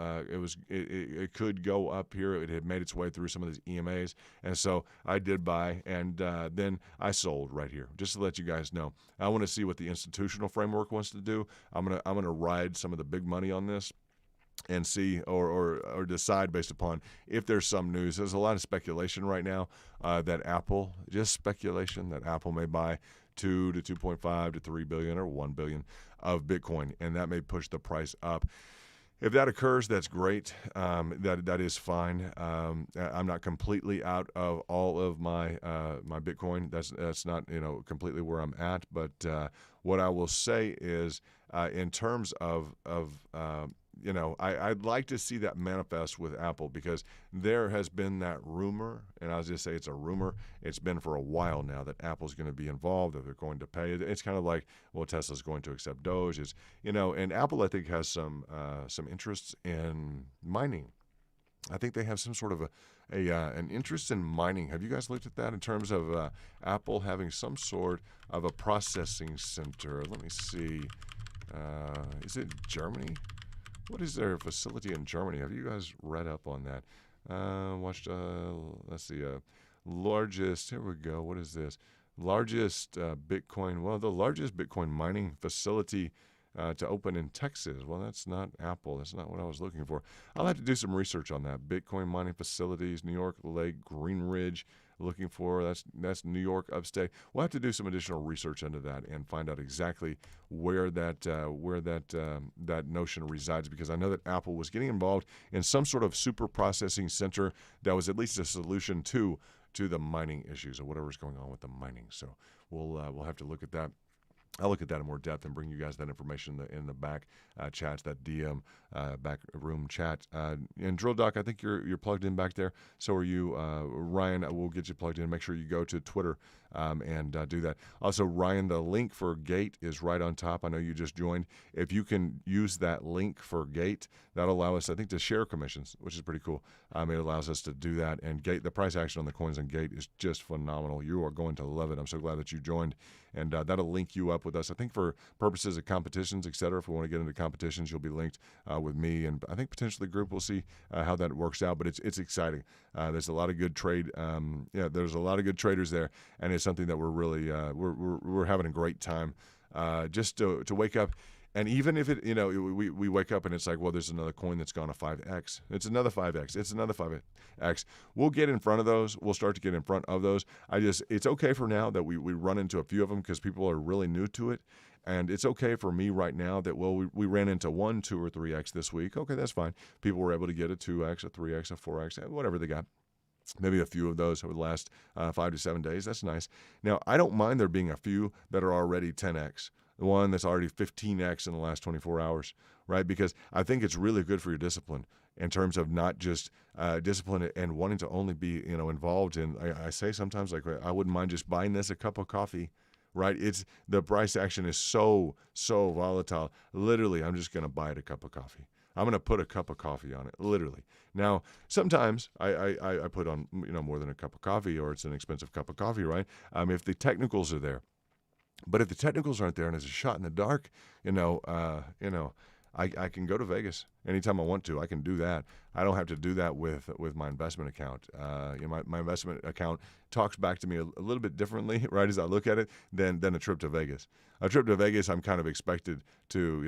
It could go up here. It had made its way through some of these EMAs, and so I did buy, and then I sold right here, just to let you guys know. I want to see what the institutional framework wants to do. I'm gonna ride some of the big money on this, and see or decide based upon if there's some news. There's a lot of speculation right now that Apple may buy 2 to 2.5 to 3 billion or 1 billion of Bitcoin, and that may push the price up. If that occurs, that's great. That is fine. I'm not completely out of all of my Bitcoin. That's not completely where I'm at. But what I will say is, in terms of I'd like to see that manifest with Apple, because there has been that rumor, and I'll just say it's a rumor. It's been for a while now that Apple's going to be involved, that they're going to pay. It's kind of like, well, Tesla's going to accept Doge. And Apple, I think, has some interests in mining. I think they have some sort of an interest in mining. Have you guys looked at that in terms of Apple having some sort of a processing center? Let me see. Is it Germany? What is their facility in Germany? Have you guys read up on that? Let's see. Largest, here we go. What is this? Largest Bitcoin, well, the largest Bitcoin mining facility to open in Texas. Well, that's not Apple. That's not what I was looking for. I'll have to do some research on that. Bitcoin mining facilities, New York Lake, Green Ridge. Looking for that's New York upstate. We'll have to do some additional research into that and find out exactly where that notion resides, because I know that Apple was getting involved in some sort of super processing center that was at least a solution to the mining issues or whatever's going on with the mining. So we'll have to look at that. I'll look at that in more depth and bring you guys that information in the back chats, that DM back room chat. And Drill Doc, I think you're plugged in back there. So are you, Ryan. We'll get you plugged in. Make sure you go to Twitter and do that. Also, Ryan, the link for Gate is right on top. I know you just joined. If you can use that link for Gate, that'll allow us, I think, to share commissions, which is pretty cool. It allows us to do that. And Gate, the price action on the coins on Gate is just phenomenal. You are going to love it. I'm so glad that you joined. And that'll link you up with us. I think for purposes of competitions, et cetera, if we want to get into competitions, you'll be linked with me. And I think potentially the group. We'll see how that works out. But it's exciting. There's a lot of good trade. There's a lot of good traders there. And it's something that we're really, we're having a great time just to wake up. And even if we wake up and it's like, well, there's another coin that's gone to 5x. It's another 5x. It's another 5x. We'll get in front of those. We'll start to get in front of those. It's okay for now that we run into a few of them because people are really new to it. And it's okay for me right now that, well, we ran into 1, 2, or 3x this week. Okay, that's fine. People were able to get a 2x, a 3x, a 4x, whatever they got. Maybe a few of those over the last 5 to 7 days. That's nice. Now, I don't mind there being a few that are already 10x. The one that's already 15x in the last 24 hours, right? Because I think it's really good for your discipline in terms of not just discipline and wanting to only be, involved in. I say sometimes, like, I wouldn't mind just buying this a cup of coffee, right? It's the price action is so volatile. Literally, I'm just going to buy it a cup of coffee. I'm going to put a cup of coffee on it, literally. Now, sometimes I put on, more than a cup of coffee, or it's an expensive cup of coffee, right? If the technicals are there. But if the technicals aren't there and it's a shot in the dark, I can go to Vegas anytime I want to. I can do that. I don't have to do that with my investment account. My investment account talks back to me a little bit differently, right, as I look at it, than a trip to Vegas. A trip to Vegas, I'm kind of expected to,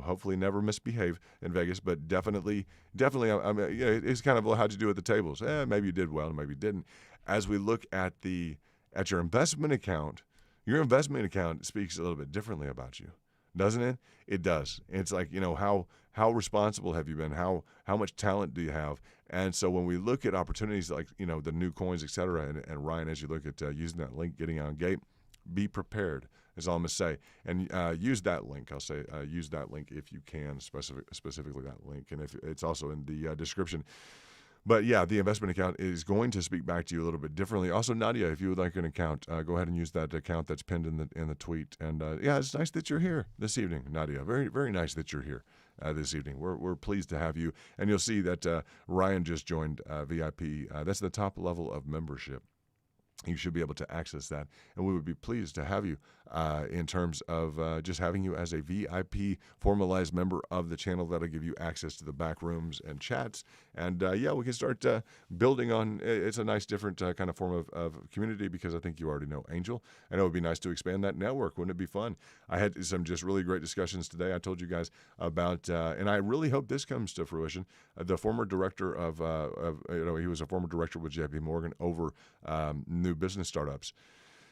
hopefully never misbehave in Vegas, but definitely, it's kind of how'd you do at the tables? Maybe you did well, maybe you didn't. As we look at your investment account, your investment account speaks a little bit differently about you, doesn't it? It does. It's like, how responsible have you been? How much talent do you have? And so when we look at opportunities like, the new coins, et cetera, and Ryan, as you look at using that link, getting on Gate, be prepared, is all I'm going to say. And use that link. I'll say use that link if you can, specifically that link. And if it's also in the description. But yeah, the investment account is going to speak back to you a little bit differently. Also, Nadia, if you would like an account, go ahead and use that account that's pinned in the tweet. And it's nice that you're here this evening, Nadia. Very, very nice that you're here this evening. We're pleased to have you. And you'll see that Ryan just joined VIP. That's the top level of membership. You should be able to access that, and we would be pleased to have you in terms of just having you as a VIP formalized member of the channel. That'll give you access to the back rooms and chats, and we can start building on. It's a nice different kind of form of community, because I think you already know Angel, and it would be nice to expand that network. Wouldn't it be fun? I had some just really great discussions today. I told you guys about, and I really hope this comes to fruition. The former director he was a former director with JP Morgan over new business startups.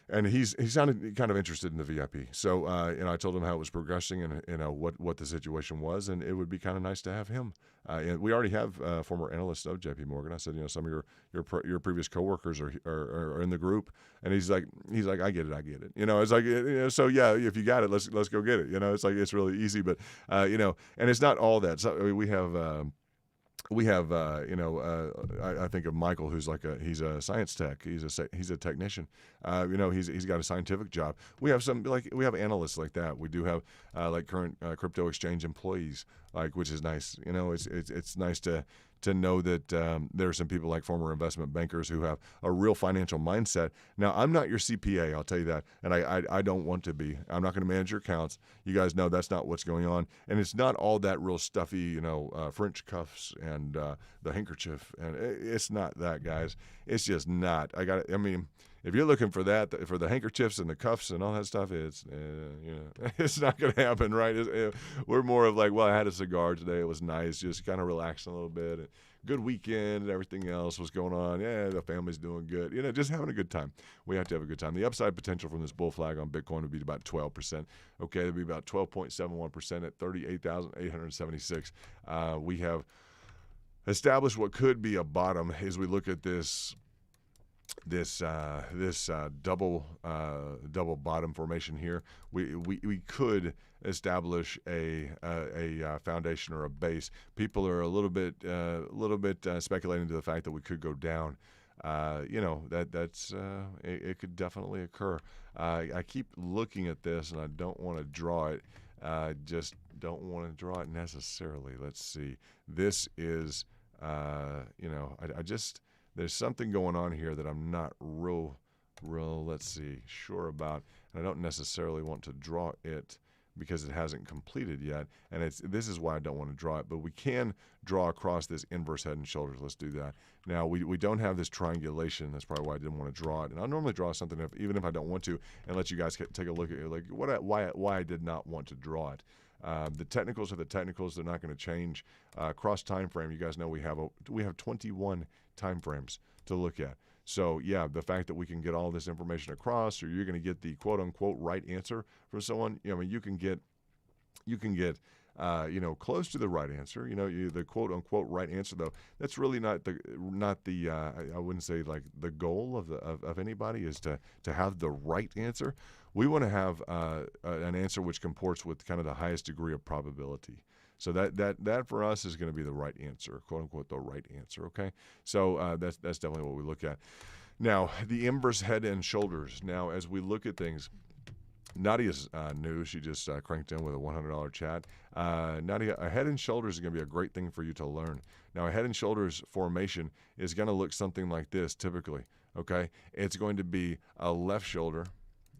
And he sounded kind of interested in the VIP. So, I told him how it was progressing and, what the situation was. And it would be kind of nice to have him. And we already have former analysts of JP Morgan. I said, some of your previous coworkers are in the group. And he's like, I get it. It's like, so yeah, if you got it, let's go get it. It's like, it's really easy, but, and it's not all that. So we have, I think of Michael, who's he's a science tech. He's a technician. He's got a scientific job. We have we have analysts like that. We do have current crypto exchange employees like, which is nice. You know, it's nice to know that there are some people like former investment bankers who have a real financial mindset. Now, I'm not your CPA, I'll tell you that, and I don't want to be. I'm not going to manage your accounts. You guys know that's not what's going on, and it's not all that real stuffy, you know, French cuffs and the handkerchief, and it's not that, guys. It's just not. I mean, if you're looking for that, for the handkerchiefs and the cuffs and all that stuff, it's you know, it's not going to happen, right? We're more of like, well, I had a cigar today. It was nice, just kind of relaxing a little bit. And good weekend and everything else was going on. Yeah, the family's doing good. You know, just having a good time. We have to have a good time. The upside potential from this bull flag on Bitcoin would be about 12%. Okay, it'd be about 12.71% at 38,876. We have established what could be a bottom as we look at this double bottom formation here. We could establish a foundation or a base. People are a little bit speculating to the fact that we could go down. You know, that's it could definitely occur. I keep looking at this and I don't want to draw it. Just don't want to draw it necessarily. Let's see. This is you know, I just, there's something going on here that I'm not real, let's see, sure about. And I don't necessarily want to draw it because it hasn't completed yet. And this is why I don't want to draw it. But we can draw across this inverse head and shoulders. Let's do that. Now, we don't have this triangulation. That's probably why I didn't want to draw it. And I normally draw something even if I don't want to, and let you guys take a look at it, like why I did not want to draw it. The technicals are the technicals. They're not going to change. Cross time frame, you guys know we have 21 time frames to look at. So yeah, the fact that we can get all this information across, or you're going to get the quote unquote right answer from someone. You know, I mean, you can get you know, close to the right answer. You know, the quote unquote right answer, though, that's really not the I wouldn't say like the goal of anybody is to have the right answer. We want to have an answer which comports with kind of the highest degree of probability. So that for us is going to be the right answer, quote unquote, the right answer. Okay, so that's definitely what we look at. Now, the inverse head and shoulders. Now, as we look at things, Nadia's new. She just cranked in with a $100 chat. Nadia, a head and shoulders is going to be a great thing for you to learn. Now, a head and shoulders formation is going to look something like this typically. Okay, it's going to be a left shoulder.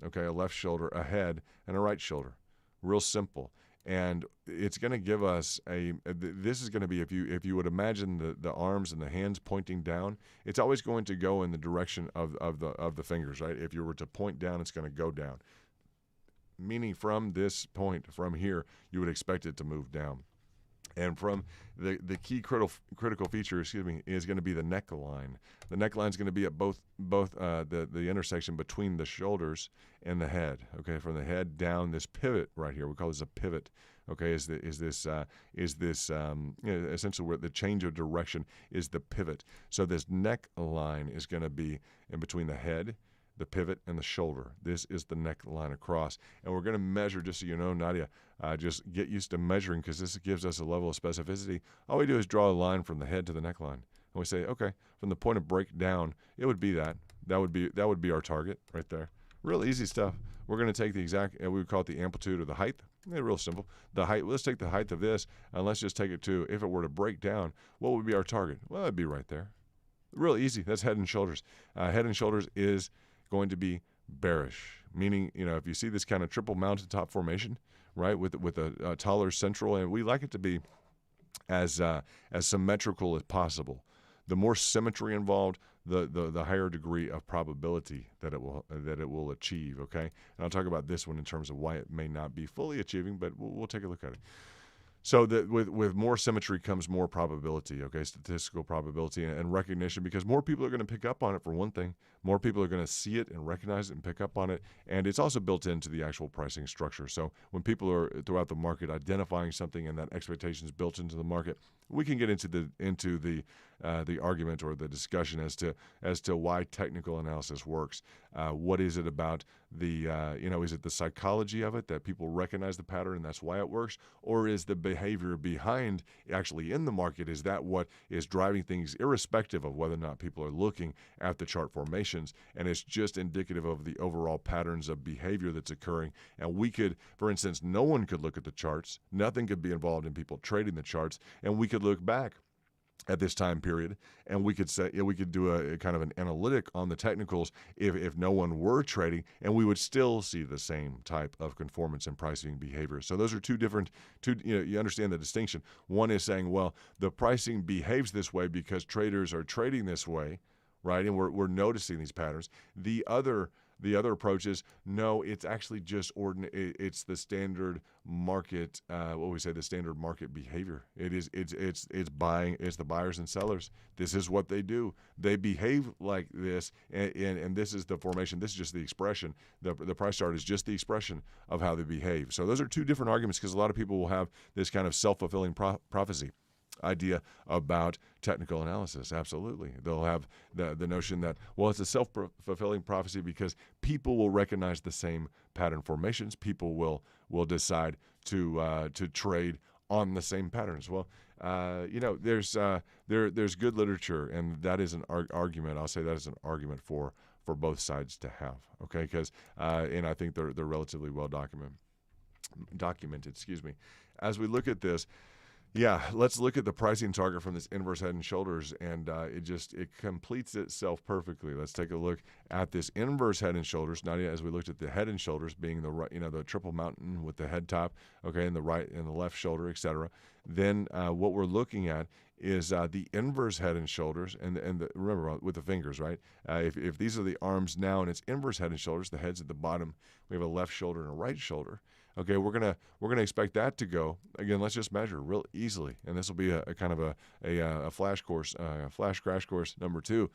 Okay, a left shoulder, a head, and a right shoulder. Real simple. And it's going to give us this is going to be, if you would imagine the arms and the hands pointing down, it's always going to go in the direction of the fingers, right? If you were to point down, it's going to go down. Meaning from this point, from here, you would expect it to move down. And from the key critical feature, is going to be the neckline. The neckline is going to be at both the intersection between the shoulders and the head. Okay, from the head down, this pivot right here, we call this a pivot. Okay, is this essentially where the change of direction is the pivot. So this neckline is going to be in between the head, the pivot, and the shoulder. This is the neckline across. And we're going to measure, just so you know, Nadia, just get used to measuring because this gives us a level of specificity. All we do is draw a line from the head to the neckline. And we say, okay, from the point of breakdown, it would be that. That would be our target right there. Real easy stuff. We're going to take the exact, we would call it the amplitude or the height. Yeah, real simple. The height, let's take the height of this, and let's just take it to, if it were to break down, what would be our target? Well, it'd be right there. Real easy. That's head and shoulders. Head and shoulders is going to be bearish, meaning, you know, if you see this kind of triple mountaintop formation, right, with a taller central, and we like it to be as symmetrical as possible. The more symmetry involved, the higher degree of probability that it will achieve. Okay, and I'll talk about this one in terms of why it may not be fully achieving, but we'll take a look at it. So that with more symmetry comes more probability, okay, statistical probability and recognition, because more people are going to pick up on it, for one thing. More people are going to see it and recognize it and pick up on it, and it's also built into the actual pricing structure. So when people are throughout the market identifying something and that expectation is built into the market, we can get into the the argument or the discussion as to why technical analysis works. What is it about the is it the psychology of it that people recognize the pattern and that's why it works, or is the behavior behind actually in the market, is that what is driving things irrespective of whether or not people are looking at the chart formations, and it's just indicative of the overall patterns of behavior that's occurring. And we could, for instance, no one could look at the charts, nothing could be involved in people trading the charts, and we could look back at this time period, and we could say we could do a kind of an analytic on the technicals if no one were trading, and we would still see the same type of conformance and pricing behavior. So those are two different. You understand the distinction. One is saying, well, the pricing behaves this way because traders are trading this way, right? And we're noticing these patterns. The other approach is no, it's actually just it's the standard market. The standard market behavior. It's buying. It's the buyers and sellers. This is what they do. They behave like this, and this is the formation. This is just the expression. The price chart is just the expression of how they behave. So those are two different arguments, because a lot of people will have this kind of self-fulfilling prophecy idea about technical analysis. Absolutely. They'll have the notion that, well, it's a self-fulfilling prophecy because people will recognize the same pattern formations. People will decide to trade on the same patterns. Well, there's good literature, and that is an argument. I'll say that is an argument for both sides to have. Okay, because and I think they're relatively well documented. Excuse me. As we look at this. Yeah, let's look at the pricing target from this inverse head and shoulders, and it completes itself perfectly. Let's take a look at this inverse head and shoulders. Now, as we looked at the head and shoulders being the right, the triple mountain with the head top, okay, and the right and the left shoulder, etc. Then what we're looking at is the inverse head and shoulders, and remember with the fingers, right? If these are the arms now, and it's inverse head and shoulders, the head's at the bottom. We have a left shoulder and a right shoulder. Okay, we're gonna expect that to go again. Let's just measure real easily, and this will be a kind of a flash course, flash crash course number 2.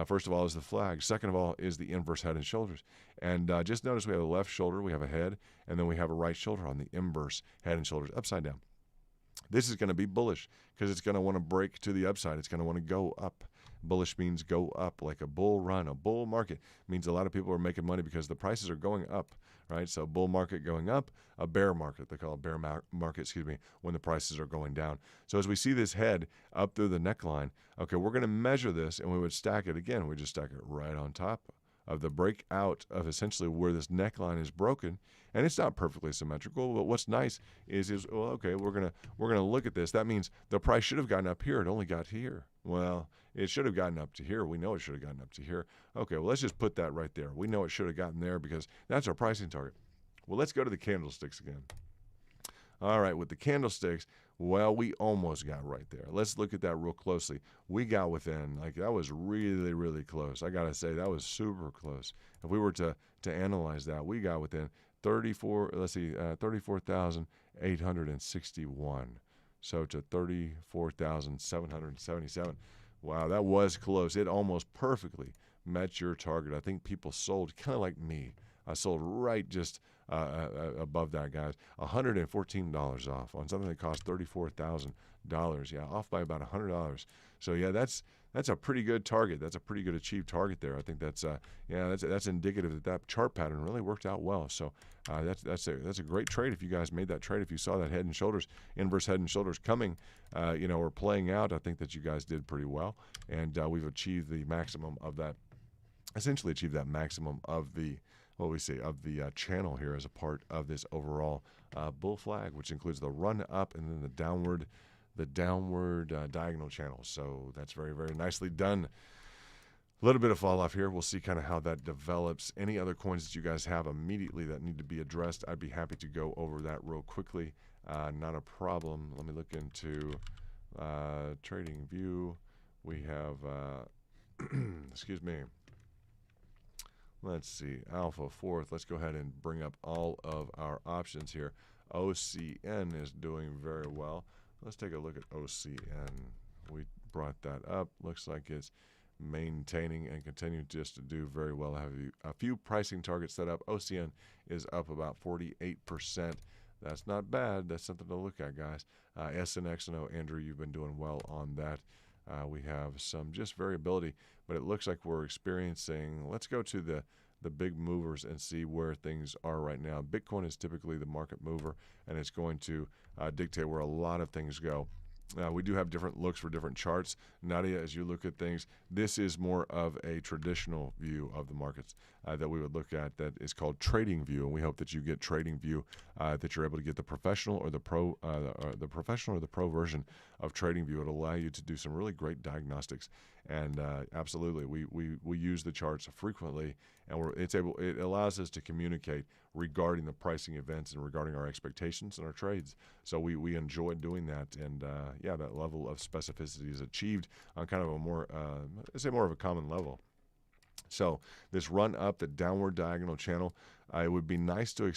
First of all is the flag. Second of all is the inverse head and shoulders. And just notice we have a left shoulder, we have a head, and then we have a right shoulder on the inverse head and shoulders, upside down. This is going to be bullish because it's going to want to break to the upside. It's going to want to go up. Bullish means go up, like a bull run. A bull market means a lot of people are making money because the prices are going up, right? So bull market going up, a bear market, they call it bear market, when the prices are going down. So as we see this head up through the neckline, okay, we're going to measure this, and we would stack it again. We just stack it right on top of the breakout of essentially where this neckline is broken. And it's not perfectly symmetrical, but what's nice is well, okay, we're gonna look at this. That means the price should have gotten up here. It only got here. Well, it should have gotten up to here. We know it should have gotten up to here. Okay, well, let's just put that right there. We know it should have gotten there because that's our pricing target. Well, let's go to the candlesticks again. All right, with the candlesticks, well, we almost got right there. Let's look at that real closely. We got within, that was really, really close. I got to say, that was super close. If we were to analyze that, we got within 34,861. So to 34,777. Wow, that was close. It almost perfectly met your target. I think people sold kind of like me. I sold right just above that, guys. $114 off on something that cost $34,000. Yeah, off by about $100. So yeah, that's a pretty good target. That's a pretty good achieved target there. I think that's indicative that chart pattern really worked out well. So that's a great trade if you guys made that trade. If you saw that head and shoulders, inverse head and shoulders coming, or playing out, I think that you guys did pretty well, and we've achieved the maximum of that. Essentially, achieved that maximum of the channel here as a part of this overall bull flag, which includes the run up and then the downward diagonal channel. So that's very, very nicely done. A little bit of fall off here. We'll see kind of how that develops. Any other coins that you guys have immediately that need to be addressed, I'd be happy to go over that real quickly. Not a problem. Let me look into Trading View. We have, excuse me. Let's see, Alpha Fourth. Let's go ahead and bring up all of our options here. OCN is doing very well. Let's take a look at OCN. We brought that up. Looks like it's maintaining and continuing just to do very well. I have a few pricing targets set up. OCN is up about 48%. That's not bad. That's something to look at, guys. SNX, I know, Andrew, you've been doing well on that. We have some just variability, but it looks like we're experiencing. Let's go to the big movers and see where things are right now. Bitcoin is typically the market mover, and it's going to dictate where a lot of things go. We do have different looks for different charts. Nadia, as you look at things, this is more of a traditional view of the markets that we would look at that is called Trading View, and we hope that you get Trading View, that you're able to get the professional or the pro, the professional or the pro version of Trading View. It'll allow you to do some really great diagnostics, and absolutely, we use the charts frequently, and it allows us to communicate regarding the pricing events and regarding our expectations and our trades. So we enjoy doing that, and that level of specificity is achieved on kind of a more, more of a common level. So this run up the downward diagonal channel, it would be nice to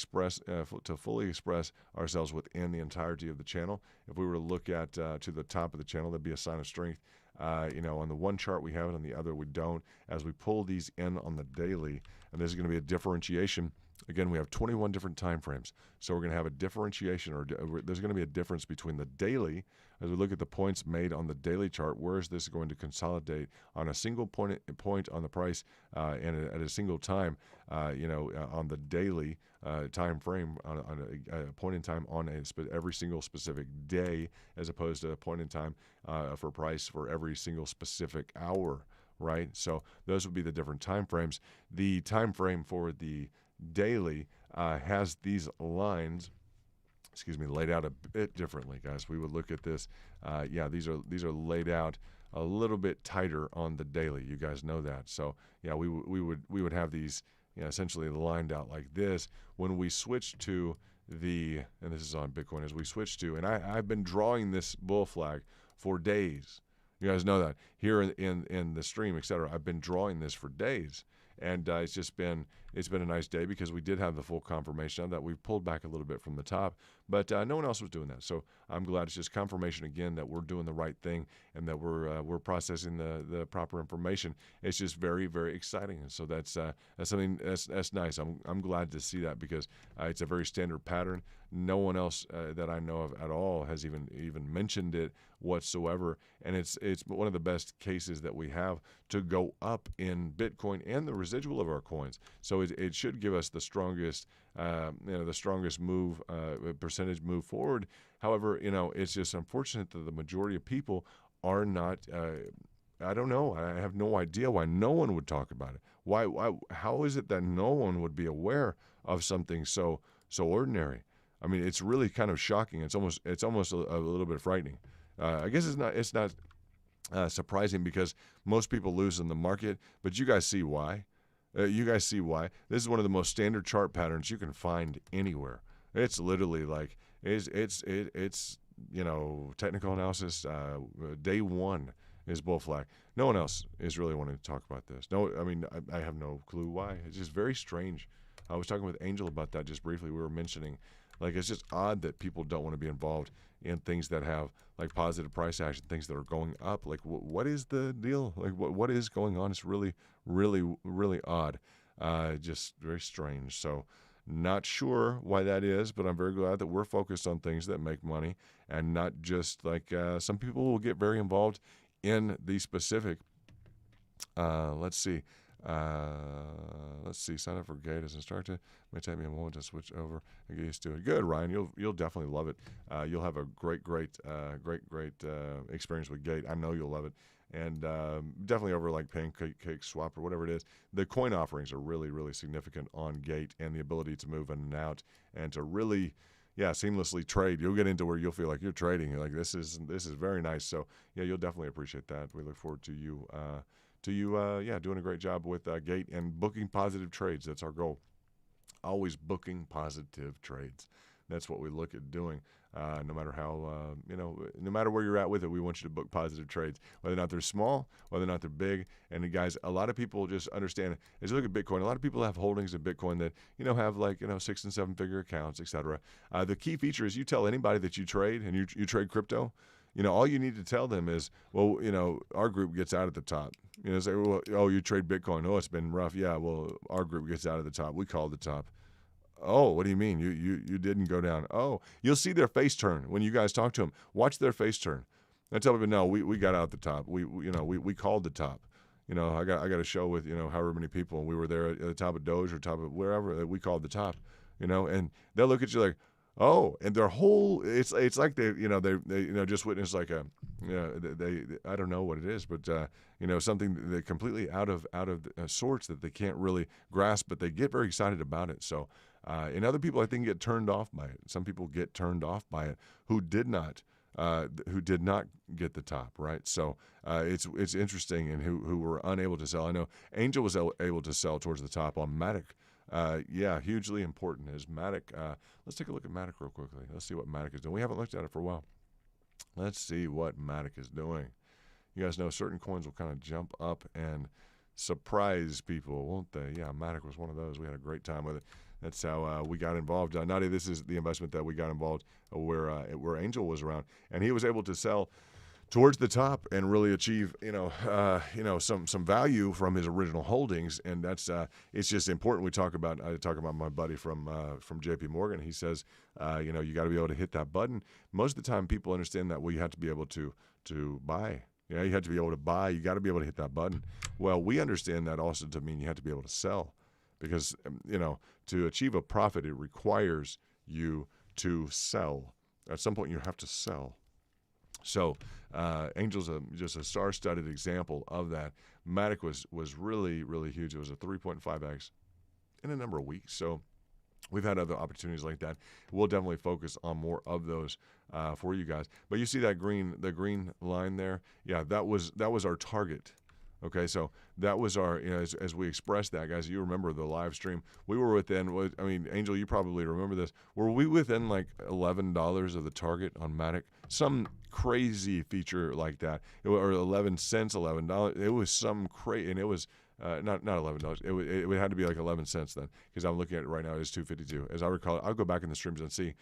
fully express ourselves within the entirety of the channel. If we were to look at to the top of the channel, that'd be a sign of strength. On the one chart we have it, on the other we don't. As we pull these in on the daily, and there's going to be a differentiation. Again, we have 21 different time frames, so we're going to have a differentiation, or there's going to be a difference between the daily. As we look at the points made on the daily chart, where is this going to consolidate on a single point on the price and at a single time, on the daily time frame, on a point in time on every single specific day, as opposed to a point in time for price for every single specific hour, right? So those would be the different time frames. The time frame for the daily has these lines, laid out a bit differently, guys. We would look at this. These are laid out a little bit tighter on the daily. You guys know that. So we would have these essentially lined out like this. When we switch to and this is on Bitcoin, as we switch to, and I've been drawing this bull flag for days. You guys know that here in the stream, etc. I've been drawing this for days. And it's been a nice day because we did have the full confirmation of that. We've pulled back a little bit from the top, but no one else was doing that. So I'm glad it's just confirmation again that we're doing the right thing and that we're processing the proper information. It's just very, very exciting. And so that's something that's nice. I'm glad to see that because it's a very standard pattern. No one else that I know of at all has even mentioned it whatsoever, and it's one of the best cases that we have to go up in Bitcoin and the residual of our coins. So it should give us the strongest move, percentage move forward. However, it's just unfortunate that the majority of people are not. I don't know. I have no idea why no one would talk about it. Why? How is it that no one would be aware of something so ordinary? I mean, it's really kind of shocking. It's almost a little bit frightening. I guess it's not surprising because most people lose in the market, but you guys see why. This is one of the most standard chart patterns you can find anywhere. It's literally like it's technical analysis. Day one is bull flag. No one else is really wanting to talk about this. No, I mean I have no clue why. It's just very strange. I was talking with Angel about that just briefly. We were mentioning. Like, it's just odd that people don't want to be involved in things that have, like, positive price action, things that are going up. Like, what is the deal? Like, what is going on? It's really, really, really odd. Just very strange. So not sure why that is, but I'm very glad that we're focused on things that make money and not just, like, some people will get very involved in the specific. Let's see. Sign up for Gate as an instructor. It may take me a moment to switch over and get used to it. Good, Ryan. You'll definitely love it. You'll have a great experience with Gate. I know you'll love it. And definitely over like Pancake Swap or whatever it is. The coin offerings are really, really significant on Gate, and the ability to move in and out and to really seamlessly trade. You'll get into where you'll feel like you're trading. Like this is very nice. So you'll definitely appreciate that. We look forward to you doing a great job with Gate and booking positive trades. That's our goal. Always booking positive trades. That's what we look at doing. No matter how, no matter where you're at with it, we want you to book positive trades, whether or not they're small, whether or not they're big. And guys, a lot of people just understand, as you look at Bitcoin, a lot of people have holdings of Bitcoin that, have like, 6 and 7 figure accounts, etc. The key feature is you tell anybody that you trade and you trade crypto, all you need to tell them is, well, our group gets out at the top. Say, well, oh, you trade Bitcoin. Oh, it's been rough. Yeah, well, our group gets out at the top. We call the top. Oh, what do you mean? You didn't go down. Oh, you'll see their face turn when you guys talk to them. Watch their face turn. I tell people, no, we got out the top. We called the top. I got a show with however many people, and we were there at the top of Doge or top of wherever that we called the top. And they'll look at you like, oh, and their whole it's like they just witnessed like a they I don't know what it is, but something that completely out of sorts that they can't really grasp, but they get very excited about it. So and other people I think get turned off by it. Some people get turned off by it who did not get the top, right? So it's interesting, and who were unable to sell. I know Angel was able to sell towards the top on Matic. Hugely important is Matic. Let's take a look at Matic real quickly. Let's see what Matic is doing. We haven't looked at it for a while. Let's see what Matic is doing. You guys know certain coins will kind of jump up and surprise people, won't they? Yeah, Matic was one of those. We had a great time with it. That's how we got involved. Nadia, this is the investment that we got involved where Angel was around, and he was able to sell towards the top and really achieve some value from his original holdings. And that's it's just important. I talk about my buddy from JP Morgan. He says you got to be able to hit that button. Most of the time people understand that you have to be able to buy. You have to be able to buy. You got to be able to hit that button. Well, we understand that also to mean you have to be able to sell, because to achieve a profit, it requires you to sell. At some point you have to sell. So Angel's just a star-studded example of that. Matic was really, really huge. It was a 3.5x in a number of weeks. So we've had other opportunities like that. We'll definitely focus on more of those for you guys. But you see the green line there? Yeah, that was our target. Okay, so that was our, as we expressed that, guys, you remember the live stream. We were within, Angel, you probably remember this. Were we within like $11 of the target on Matic? Some crazy feature like that. Or 11 cents, $11. It was some crazy, and it was not $11. It had to be like 11 cents then, because I'm looking at it right now. It's $2.52. As I recall, I'll go back in the streams and see.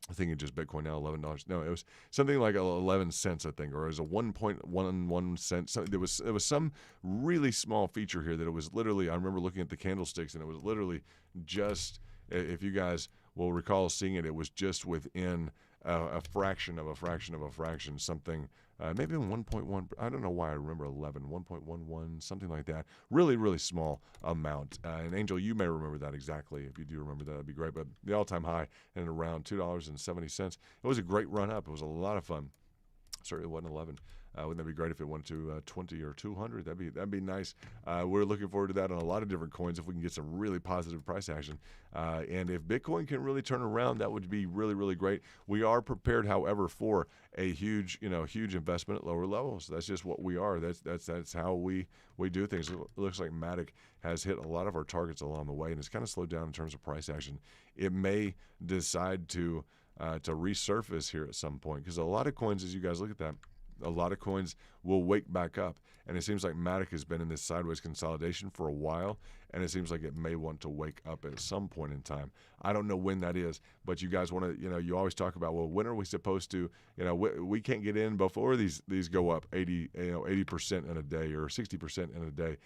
I think it's just Bitcoin now, $11. No, it was something like 11 cents, I think, or it was a 1.11 cent. So there was some really small feature here that it was literally, I remember looking at the candlesticks, and it was literally just, if you guys will recall seeing it, it was just within a fraction of a fraction of a fraction, something, maybe 1.1, I don't know why I remember 1.11, something like that. Really, really small amount. And Angel, you may remember that exactly. If you do remember that, that'd be great. But the all-time high and around $2.70. It was a great run up. It was a lot of fun. Sorry, it wasn't 11. Wouldn't that be great if it went to 20 or 200? That'd be nice. We're looking forward to that on a lot of different coins if we can get some really positive price action. And if Bitcoin can really turn around, that would be really, really great. We are prepared, however, for a huge investment at lower levels. That's just what we are. That's how we do things. It looks like Matic has hit a lot of our targets along the way, and it's kind of slowed down in terms of price action. It may decide to resurface here at some point, because a lot of coins, as you guys look at that, a lot of coins will wake back up. And it seems like Matic has been in this sideways consolidation for a while, and it seems like it may want to wake up at some point in time. I don't know when that is, but you guys want to, you always talk about, well, when are we supposed to, we can't get in before these go up 80% in a day or 60% in a day.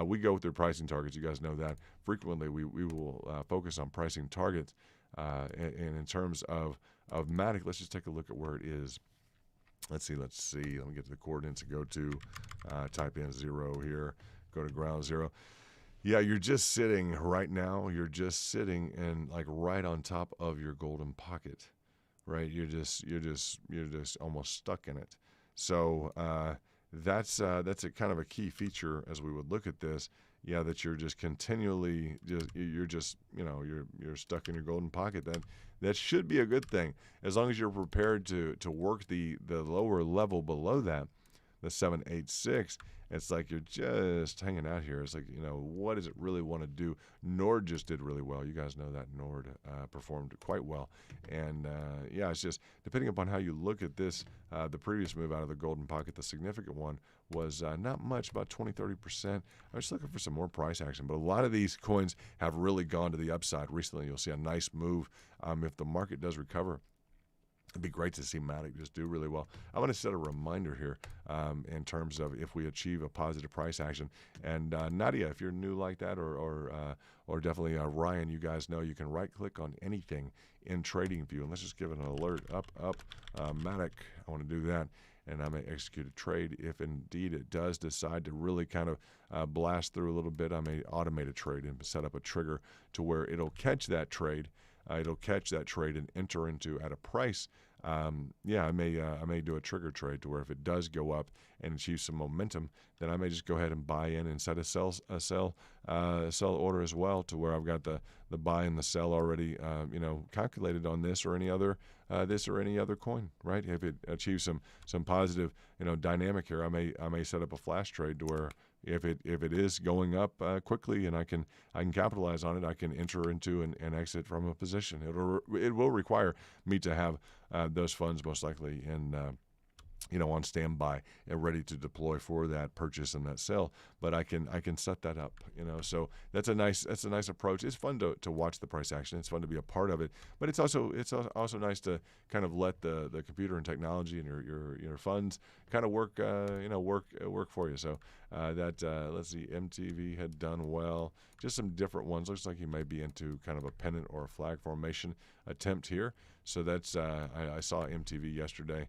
We go with their pricing targets. You guys know that. Frequently, we will focus on pricing targets. And in terms of Matic, let's just take a look at where it is. Let's see. Let me get to the coordinates and go to, type in 0 here, go to ground 0. Yeah, you're just sitting right now. You're just sitting in like right on top of your golden pocket, right? You're just almost stuck in it. So that's a kind of a key feature as we would look at this. Yeah, that you're just continually you're stuck in your golden pocket. That should be a good thing, as long as you're prepared to work the lower level below that, the 786. It's like you're just hanging out here. It's like, what does it really want to do? Nord just did really well. You guys know that Nord performed quite well. And it's just depending upon how you look at this, the previous move out of the golden pocket, the significant one, was not much, about 20-30%. I'm just looking for some more price action. But a lot of these coins have really gone to the upside recently. You'll see a nice move if the market does recover. It'd be great to see Matic just do really well. I want to set a reminder here in terms of if we achieve a positive price action. And Nadia, if you're new like that, or definitely Ryan, you guys know you can right-click on anything in TradingView, and let's just give it an alert up. Matic, I want to do that, and I may execute a trade. If indeed it does decide to really kind of blast through a little bit, I may automate a trade and set up a trigger to where it'll catch that trade. It'll catch that trade and enter into at a price. I may do a trigger trade to where if it does go up and achieve some momentum, then I may just go ahead and buy in and set a sell order as well, to where I've got the buy and the sell already calculated on this or any other coin, right? If it achieves some positive dynamic here, I may set up a flash trade to where if it is going up quickly and I can capitalize on it, I can enter into and exit from a position. It will require me to have those funds most likely on standby and ready to deploy for that purchase and that sale. But I can set that up, So that's a nice approach. It's fun to watch the price action. It's fun to be a part of it. But it's also nice to kind of let the computer and technology and your funds kind of work for you. So let's see, MTV had done well. Just some different ones. Looks like he may be into kind of a pennant or a flag formation attempt here. So that's I saw MTV yesterday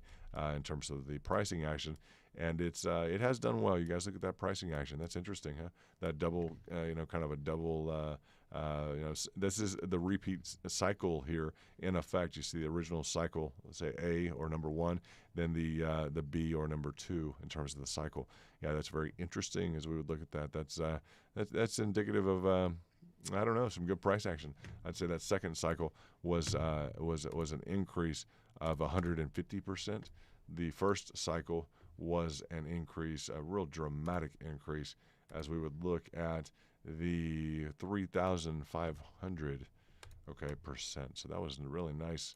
in terms of the pricing action, and it has done well. You guys look at that pricing action. That's interesting, huh? That double, kind of a double. This is the repeat cycle here in effect. You see the original cycle, let's say A or number 1, then the B or number 2 in terms of the cycle. Yeah, that's very interesting as we would look at that. That's indicative of I don't know, some good price action. I'd say that second cycle was an increase of 150%. The first cycle was an increase, a real dramatic increase, as we would look at the 3,500 percent. So that was a really nice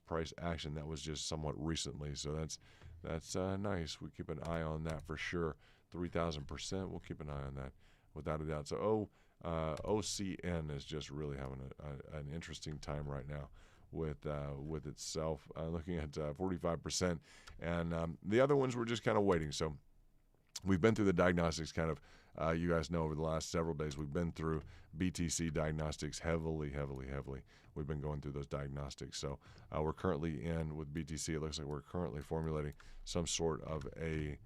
price action. That was just somewhat recently. So that's nice. We keep an eye on that for sure. 3,000%. We'll keep an eye on that without a doubt. So OCN is just really having an interesting time right now with itself, looking at 45%, and the other ones were just kind of waiting. So we've been through the diagnostics kind of. You guys know over the last several days we've been through BTC diagnostics heavily. We've been going through those diagnostics. So we're currently in with BTC. It looks like we're currently formulating some sort of a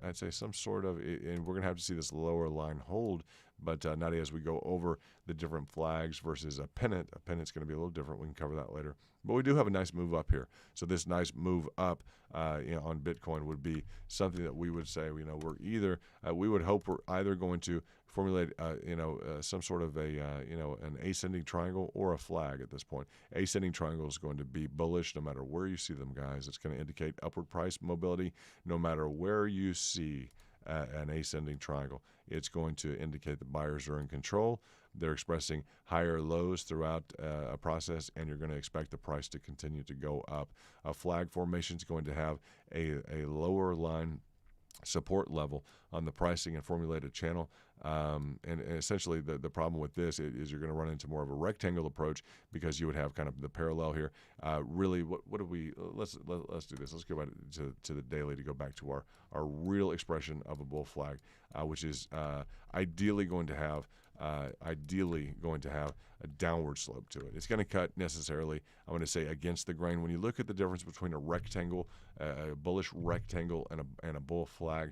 I'd say some sort of, and we're going to have to see this lower line hold, but not as we go over the different flags versus a pennant. A pennant's going to be a little different. We can cover that later. But we do have a nice move up here. So this nice move up on Bitcoin would be something that we would say, we're either, we would hope we're either going to formulate, some sort of an ascending triangle or a flag at this point. Ascending triangle is going to be bullish no matter where you see them, guys. It's going to indicate upward price mobility no matter where you see an ascending triangle. It's going to indicate the buyers are in control. They're expressing higher lows throughout a process, and you're going to expect the price to continue to go up. A flag formation is going to have a lower line support level on the pricing and formulated channel. And essentially the problem with this is you're going to run into more of a rectangle approach, because you would have kind of the parallel here. Really, what do we, let's do this. Let's go back to the daily to go back to our real expression of a bull flag, which is ideally going to have a downward slope to it. It's going to cut necessarily, I'm going to say, against the grain. When you look at the difference between a rectangle, a bullish rectangle, and a bull flag,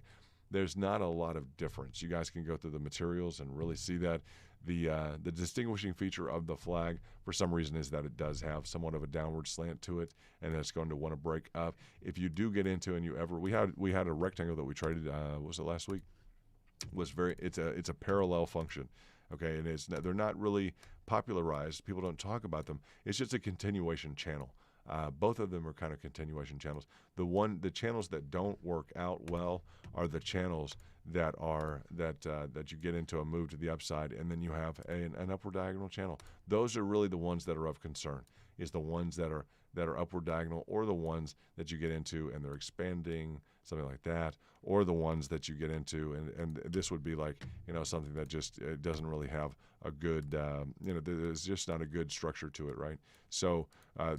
there's not a lot of difference. You guys can go through the materials and really see that. The distinguishing feature of the flag, for some reason, is that it does have somewhat of a downward slant to it, and it's going to want to break up. If you do get into, and we had a rectangle that we traded, was it last week? It's a parallel function. Okay, and they're not really popularized. People don't talk about them. It's just a continuation channel. Both of them are kind of continuation channels. The channels that don't work out well are the channels that you get into a move to the upside, and then you have an upward diagonal channel. Those are really the ones that are of concern. Is the ones that are upward diagonal, or the ones that you get into and they're expanding, something like that, or the ones that you get into and this would be like, something that just doesn't really have a good, there's just not a good structure to it, right? So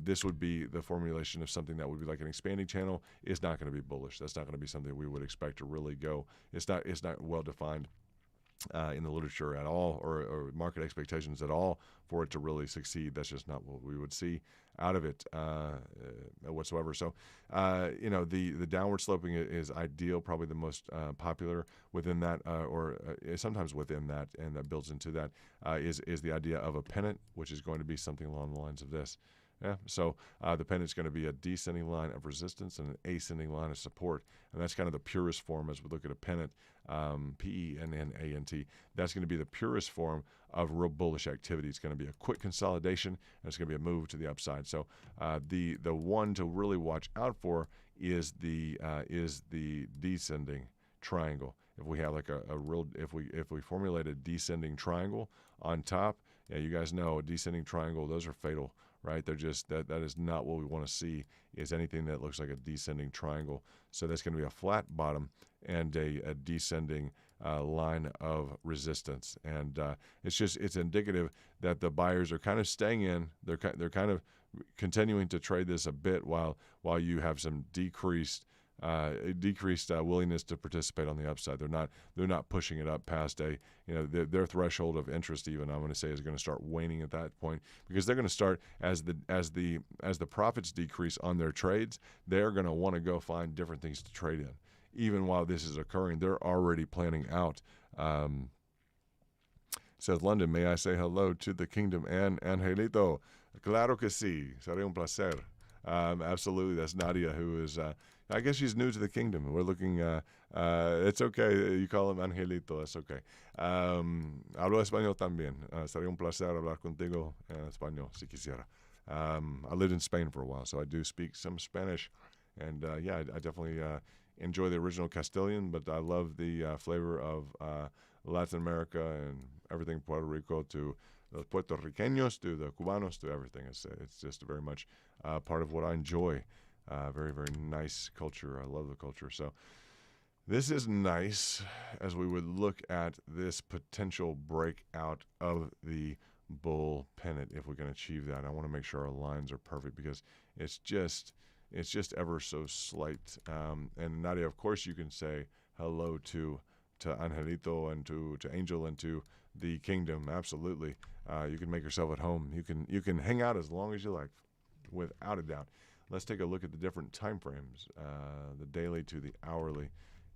this would be the formulation of something that would be like an expanding channel. Is not going to be bullish. That's not going to be something we would expect to really go. It's not well defined in the literature at all, or market expectations at all, for it to really succeed. That's just not what we would see out of it whatsoever. So, the downward sloping is ideal, probably the most popular within that, or sometimes within that, and that builds into that, is the idea of a pennant, which is going to be something along the lines of this. Yeah, so the pennant's going to be a descending line of resistance and an ascending line of support, and that's kind of the purest form as we look at a pennant, P-E-N-N-A-N-T. That's going to be the purest form of real bullish activity. It's going to be a quick consolidation, and it's going to be a move to the upside. So the one to really watch out for is the descending triangle. If we have like a real, if we formulate a descending triangle on top, yeah, you guys know a descending triangle, those are fatal. Right, they're just that is not what we want to see. Is anything that looks like a descending triangle. So that's going to be a flat bottom and a descending line of resistance, and it's indicative that the buyers are kind of staying in. They're kind of continuing to trade this a bit while you have some decreased willingness to participate on the upside. They're not pushing it up past their threshold of interest. Even I'm going to say is going to start waning at that point, because they're going to start as the profits decrease on their trades. They're going to want to go find different things to trade in. Even while this is occurring, they're already planning out. Says London, may I say hello to the kingdom and Angelito? Claro que sí. Sería un placer. Absolutely. That's Nadia, who is, I guess she's new to the kingdom. We're looking, it's okay. You call him Angelito. That's okay. Hablo español también. Sería un placer hablar contigo en español, si quisiera. I lived in Spain for a while, so I do speak some Spanish. And, I definitely enjoy the original Castilian, but I love the flavor of Latin America and everything, Puerto Rico to the Puerto Ricanos to the Cubanos to everything. It's just very much part of what I enjoy. Very, very nice culture. I love the culture. So this is nice as we would look at this potential breakout of the bull pennant if we can achieve that. I want to make sure our lines are perfect, because it's just ever so slight. And Nadia, of course, you can say hello to Angelito and to Angel and to the kingdom. Absolutely. You can make yourself at home. You can hang out as long as you like, without a doubt. Let's take a look at the different time frames, the daily to the hourly,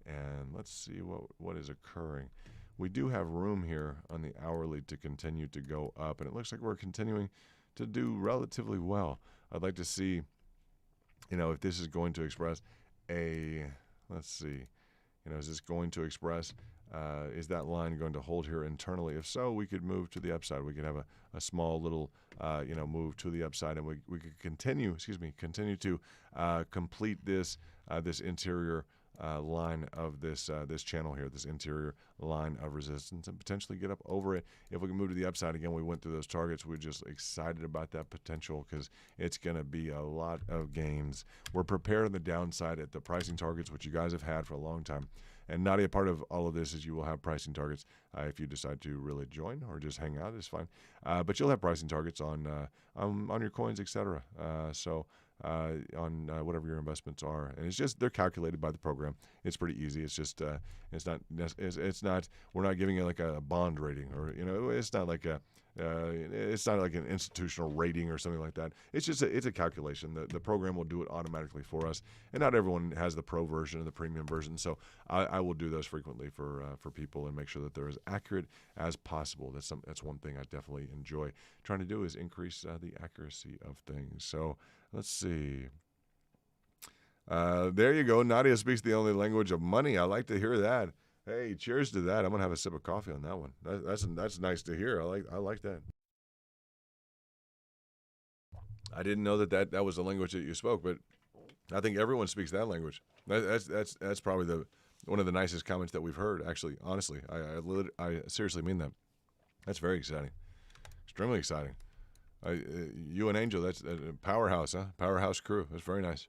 and let's see what is occurring. We do have room here on the hourly to continue to go up, and it looks like we're continuing to do relatively well. I'd like to see, if this is going to express let's see, is this going to express, is that line going to hold here internally? If so, we could move to the upside. We could have a small little, move to the upside, and we could continue to complete this interior line of this channel here, this interior line of resistance, and potentially get up over it. If we can move to the upside again, we went through those targets. We're just excited about that potential, because it's going to be a lot of gains. We're prepared on the downside at the pricing targets, which you guys have had for a long time. And Nadia, part of all of this is you will have pricing targets. If you decide to really join or just hang out, it's fine. But you'll have pricing targets on your coins, etc. On whatever your investments are, and it's just they're calculated by the program. It's pretty easy. It's just it's not we're not giving it like a bond rating, or it's not like an institutional rating or something like that. It's just it's a calculation. The program will do it automatically for us, and not everyone has the pro version and the premium version. So I will do those frequently for people and make sure that they're as accurate as possible. That's one thing I definitely enjoy trying to do, is increase the accuracy of things. So let's see. There you go. Nadia speaks the only language of money. I like to hear that. Hey, cheers to that. I'm gonna have a sip of coffee on that one. That's nice to hear. I like that. I didn't know that was the language that you spoke, but I think everyone speaks that language. That's probably one of the nicest comments that we've heard. Actually, honestly, I seriously mean that. That's very exciting, extremely exciting. You and Angel, that's a powerhouse, huh? Powerhouse crew. That's very nice.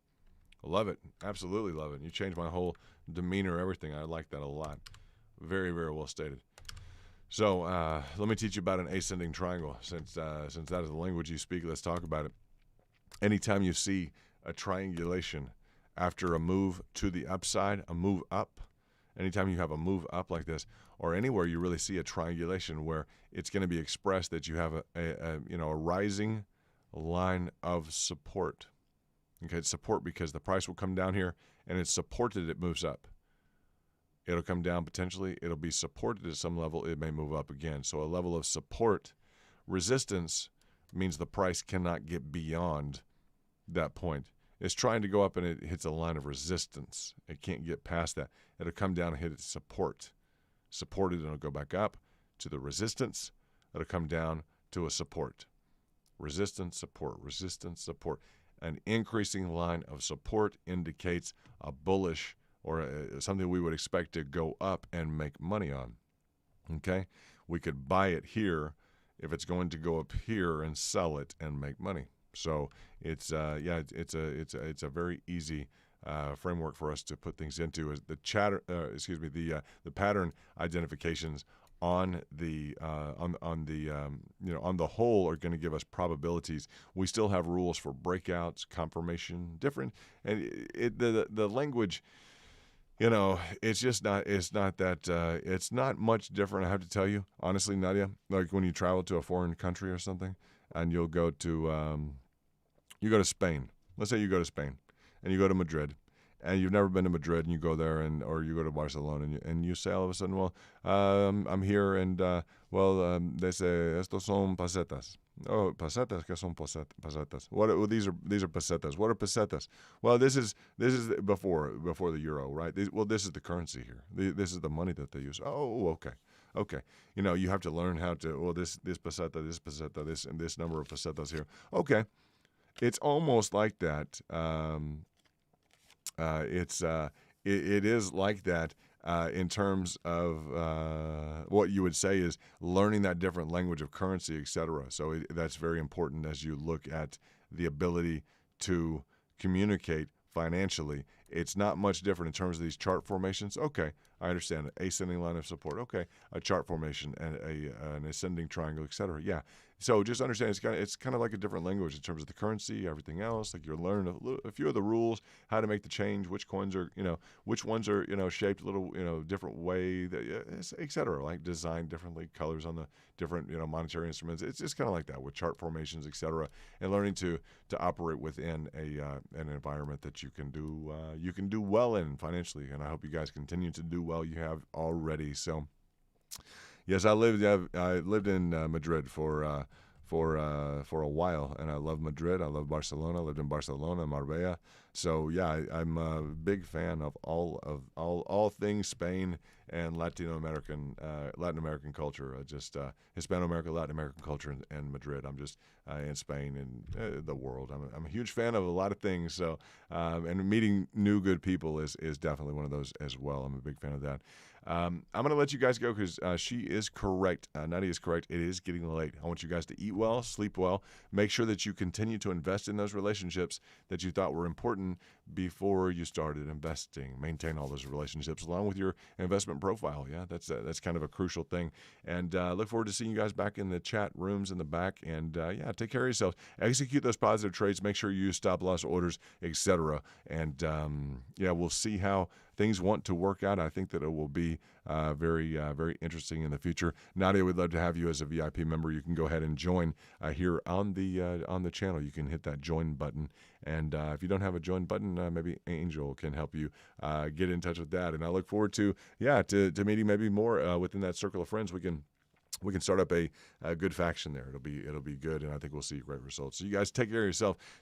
I love it. Absolutely love it. You changed my whole demeanor, everything. I like that a lot. Very, very well stated. So let me teach you about an ascending triangle. Since that is the language you speak, let's talk about it. Anytime you see a triangulation after a move to the upside, a move up, anytime you have a move up like this, or anywhere you really see a triangulation where it's going to be expressed that you have a rising line of support. Okay, it's support because the price will come down here, and it's supported, it moves up. It'll come down potentially. It'll be supported at some level. It may move up again. So a level of support. Resistance means the price cannot get beyond that point. It's trying to go up, and it hits a line of resistance. It can't get past that. It'll come down and hit its support. Supported, and it'll go back up to the resistance. It'll come down to a support. Resistance, support, resistance, support. An increasing line of support indicates a bullish or something we would expect to go up and make money on. Okay, we could buy it here if it's going to go up here and sell it and make money. So it's it's a very easy framework for us to put things into. Is the the pattern identifications on the on the whole are going to give us probabilities. We still have rules for breakouts, confirmation, different, and the language. It's just not. It's not that. It's not much different. I have to tell you, honestly, Nadia. Like when you travel to a foreign country or something, and you'll go to Spain. Let's say you go to Spain, and you go to Madrid, and you've never been to Madrid, and you go there, or you go to Barcelona, and you say all of a sudden, well, I'm here, and they say estos son pesetas. Oh, pesetas, ¿qué son pesetas? These are pesetas. What are pesetas? Well, this is before the euro, right? This is the currency here. This is the money that they use. Oh, okay. You have to learn how to. Well, this peseta, this number of pesetas here. Okay, it's almost like that. It is like that. In terms of what you would say is learning that different language of currency, etc. So that's very important as you look at the ability to communicate financially. It's not much different in terms of these chart formations. Okay, I understand. Ascending line of support. Okay, a chart formation and an ascending triangle, etc. Yeah. So just understand it's kind of like a different language in terms of the currency, everything else. Like you're learning a few of the rules, how to make the change, which coins are which ones are shaped a little different way, etc. Like designed differently, colors on the different monetary instruments. It's just kind of like that with chart formations, etc. And learning to operate within an environment that you can do well in financially. And I hope you guys continue to do well. You have already. So. Yes, I lived in Madrid for a while, and I love Madrid. I love Barcelona. I lived in Barcelona, Marbella. So yeah, I'm a big fan of all things Spain and Latin American culture. Hispano-American, Latin American culture, and Madrid. I'm just in Spain and the world. I'm a huge fan of a lot of things. So and meeting new good people is definitely one of those as well. I'm a big fan of that. I'm going to let you guys go because she is correct. Nadia is correct. It is getting late. I want you guys to eat well, sleep well. Make sure that you continue to invest in those relationships that you thought were important before you started investing. Maintain all those relationships along with your investment profile. Yeah, that's kind of a crucial thing. And look forward to seeing you guys back in the chat rooms in the back. And take care of yourselves. Execute those positive trades. Make sure you use stop loss orders, etc. And we'll see how things want to work out. I think that it will be very interesting in the future. Nadia, we'd love to have you as a VIP member. You can go ahead and join here on the channel. You can hit that join button, and if you don't have a join button, maybe Angel can help you get in touch with that. And I look forward to meeting maybe more within that circle of friends. We can start up a good faction there. It'll be good, and I think we'll see great results. So you guys take care of yourself.